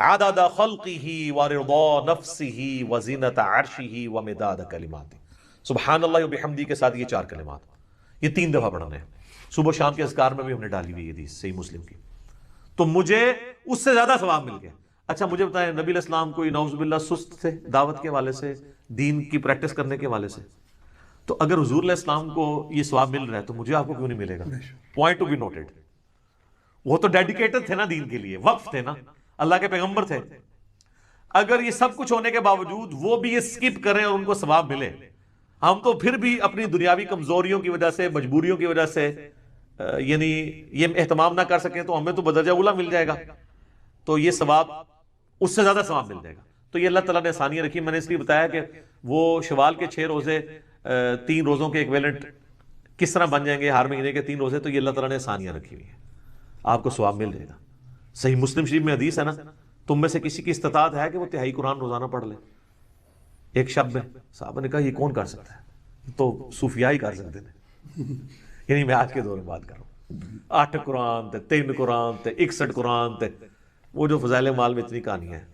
عدد خلقہ ورضا نفسہ وزینۃ عرشہ ومداد کلماتہ. سبحان اللہ وبحمدہ کے ساتھ یہ 4 کلمات، یہ 3 دفعہ پڑھنے ہیں. صبح شام کے اذکار میں بھی ہم نے ڈالی ہوئی حدیث صحیح مسلم کی. تو مجھے اس سے زیادہ ثواب مل گیا. اچھا مجھے بتائیں نبی الاسلام کوئی نعوذ باللہ سست تھے دعوت کے حوالے سے، دین کی پریکٹس کرنے کے حوالے سے؟ تو اگر حضور علیہ السلام کو یہ ثواب مل رہا ہے تو مجھے آپ کو کیوں نہیں ملے گا؟ Point to be noted. وہ تو ڈیڈیکیٹڈ تھے نا دین کے لیے، وقف تھے نا، اللہ کے پیغمبر تھے. اگر یہ سب کچھ ہونے کے باوجود وہ بھی یہ سکپ کریں اور ان کو ثواب ملے، ہم تو پھر بھی اپنی دنیاوی کمزوریوں کی وجہ سے، مجبوریوں کی وجہ سے یعنی یہ اہتمام نہ کر سکیں تو ہمیں تو بدرجہ اولیٰ مل جائے گا، تو یہ ثواب اس سے زیادہ ثواب مل جائے گا. تو یہ اللہ تعالیٰ نے آسانیاں رکھی. میں نے اس لیے بتایا کہ وہ شوال کے 6 روزے 3 روزوں کے ایکویلنٹ کس طرح بن جائیں گے، ہر مہینے کے 3 روزے، تو یہ اللہ تعالیٰ نے آسانیاں رکھی ہوئی ہیں، آپ کو ثواب مل جائے گا. صحیح مسلم شریف میں حدیث ہے نا، تم میں سے کسی کی استطاعت ہے کہ وہ 3 قرآن روزانہ پڑھ لے ایک شب میں؟ صحابہ نے کہا یہ کون کر سکتا ہے؟ تو صوفیاء ہی کر سکتے ہیں. یعنی میں آج کے دور میں بات کر رہا ہوں، 8 قرآن تے 3 قرآن تے 61 قرآن تے وہ جو فضائل مال میں اتنی کہانیاں ہیں.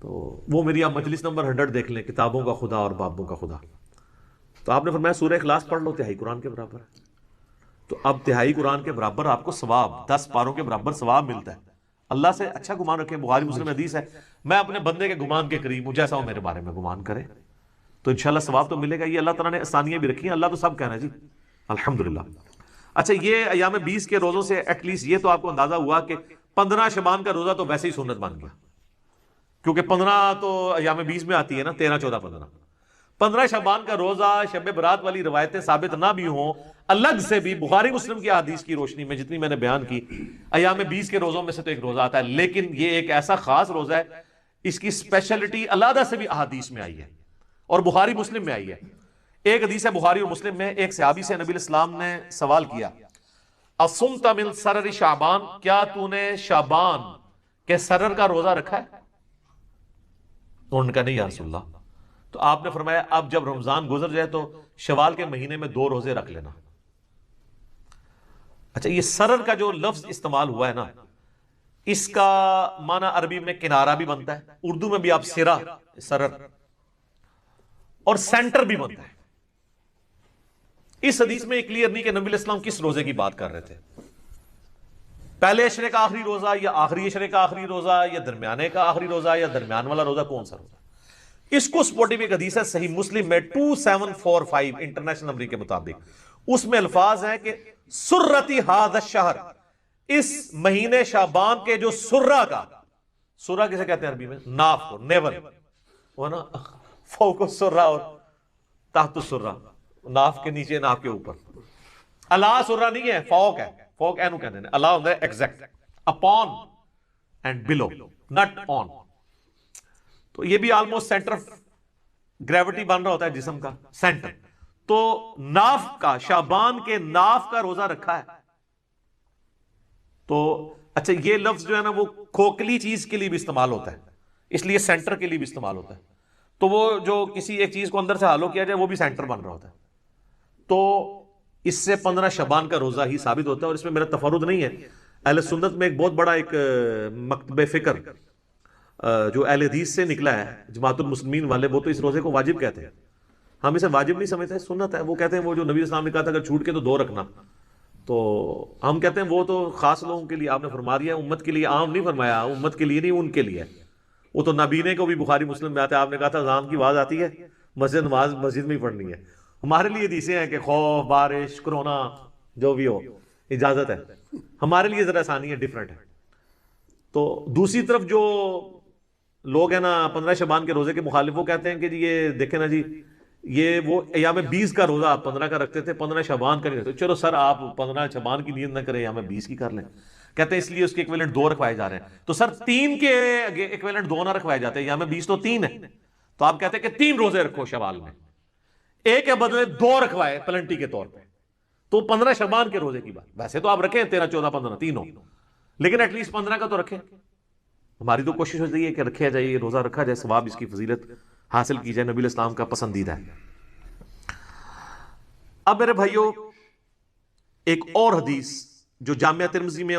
تو وہ میری آپ مجلس نمبر 100 دیکھ لیں، کتابوں کا خدا اور بابوں کا خدا. تو آپ نے فرمایا سورہ اخلاص پڑھ لو، 3 قرآن کے برابر ہے. تو اب 3 قرآن کے برابر آپ کو ثواب، 10 پاروں کے برابر ثواب ملتا ہے. اللہ سے اچھا گمان رکھیں. بخاری مسلم حدیث ہے میں اپنے بندے کے گمان کے قریب ہوں، جیسا وہ میرے بارے میں گمان کرے تو انشاءاللہ ثواب تو ملے گا. یہ اللہ تعالیٰ نے آسانیاں بھی رکھی ہیں، اللہ تو سب کہہ رہے ہیں جی الحمدللہ. اچھا یہ ایام 20 کے روزوں سے ایٹ لیسٹ یہ تو آپ کو اندازہ ہوا کہ 15 شعبان کا روزہ تو ویسے ہی سنت بن گیا، کیونکہ 15 تو ایام 20 میں آتی ہے نا، 13 14 15. 15 شعبان کا روزہ، شب برات والی روایتیں ثابت نہ بھی ہوں، الگ سے بھی بخاری مسلم کی حدیث کی روشنی میں جتنی میں نے بیان کی، ایام 20 کے روزوں میں سے تو ایک روزہ آتا ہے. لیکن یہ ایک ایسا خاص روزہ ہے، اس کی اسپیشلٹی علیحدہ سے بھی احادیث میں آئی ہے اور بخاری مسلم میں آئی ہے. ایک حدیث ہے بخاری اور مسلم میں، ایک صحابی سے نبی الاسلام نے سوال کیا اصمت من سرر شعبان، کیا تو نے شعبان کے سرر کا روزہ رکھا ہے؟ انہوں نے کہا نہیں یا رسول اللہ. تو آپ نے فرمایا اب جب رمضان گزر جائے تو شوال کے مہینے میں 2 روزے رکھ لینا. اچھا یہ سرر کا جو لفظ استعمال ہوا ہے نا، اس کا معنی عربی میں کنارہ بھی بنتا ہے، اردو میں بھی آپ سرا، سرر، اور سینٹر بھی بنتا ہے. اس حدیث میں کلیئر نہیں کہ نبی علیہ السلام کس روزے کی بات کر رہے تھے، پہلے عشرے کا آخری روزہ یا آخری عشرے کا آخری روزہ یا درمیانے کا آخری روزہ یا درمیان والا روزہ، کون سا روزہ؟ اس کو سپورٹنگ ایک حدیث ہے صحیح مسلم میں 2745 انٹرنیشنل نمبر کے مطابق. اس میں الفاظ ہیں کہ سرتی ھذا الشہر، اس مہینے شعبان کے جو سرہ کا، سرہ کسے کہتے ہیں عربی میں؟ ناف کو، نیول، وہ نا فوق السرہ اور تحت السرہ، ناف کے نیچے ناف کے اوپر. اللہ سرہ نہیں ہے، فوق ہے، فوق اینو کہتے ہیں، اللہ ہوتا ہے ایگزیکٹ. اپون اینڈ بلو، نٹ آن. تو یہ بھی آلموسٹ سینٹر آف گریوٹی بن رہا ہوتا ہے جسم کا سینٹر. تو ناف کا، شعبان کے ناف کا روزہ رکھا ہے. تو اچھا یہ لفظ جو ہے نا وہ کھوکھلی چیز کے لیے بھی استعمال ہوتا ہے، اس لیے سینٹر کے لیے بھی استعمال ہوتا ہے. تو وہ جو کسی ایک چیز کو اندر سے ہالو کیا جائے وہ بھی سینٹر بن رہا ہوتا ہے. تو اس سے 15 شعبان کا روزہ ہی ثابت ہوتا ہے. اور اس میں میرا تفرد نہیں ہے، اہل سنت میں ایک بہت بڑا ایک مکتب فکر جو اہل حدیث سے نکلا ہے، جماعت المسلمین والے، وہ تو اس روزے کو واجب کہتے ہیں. ہم اسے واجب نہیں سمجھتے، سنت ہے. وہ کہتے ہیں وہ جو نبی اسلام نے کہا تھا اگر چھوٹ کے تو 2 رکھنا. تو ہم کہتے ہیں وہ تو خاص لوگوں کے لیے آپ نے فرما دیا، امت کے لیے عام نہیں فرمایا، امت کے لیے نہیں، ان کے لیے. وہ تو نابینے کو بھی بخاری مسلم میں آتا ہے، آپ نے کہا تھا اذان کی آواز آتی ہے مسجد نماز مسجد میں ہی پڑھنی ہے. ہمارے لیے حدیثیں ہیں کہ خوف، بارش، کرونا جو بھی ہو اجازت ہے. ہمارے لیے ذرا آسانی ہے، ڈفرینٹ ہے. تو دوسری طرف جو لوگ ہیں نا 15 شعبان کے روزے کے مخالف، وہ کہتے ہیں کہ جی یہ دیکھیں نا جی، یہ وہ ایام 20 کا روزہ آپ 15 کا رکھتے تھے، 15 شعبان کا نہیں رکھتے. چلو سر آپ 15 شعبان کی نیت نہ کریں، ایام 20 کی کر لیں. کہتے ہیں اس لیے اس کے ایکویلنٹ 2 رکھوائے جا رہے ہیں. تو سر 3 کے ایکویلنٹ 2 نہ رکھوائے جاتے ہیں، ایام 20 تو 3 ہے. تو آپ کہتے ہیں کہ 3 روزے رکھو شوال میں، ایک کے بدلے 2 رکھوائے پلنٹی کے طور پہ. تو 15 شعبان کے روزے کی بات. ویسے تو آپ رکھیں 13 14 15 تینوں، لیکن ایٹ لیسٹ 15 کا تو رکھیں. ہماری تو کوشش ہوتی ہے کہ رکھا جائے، یہ روزہ رکھا جائے، ثواب اس کی فضیلت حاصل کی جائے، نبی اسلام کا پسندیدہ ہے. اب میرے بھائیوں ایک اور حدیث جو جامعہ ترمذی میں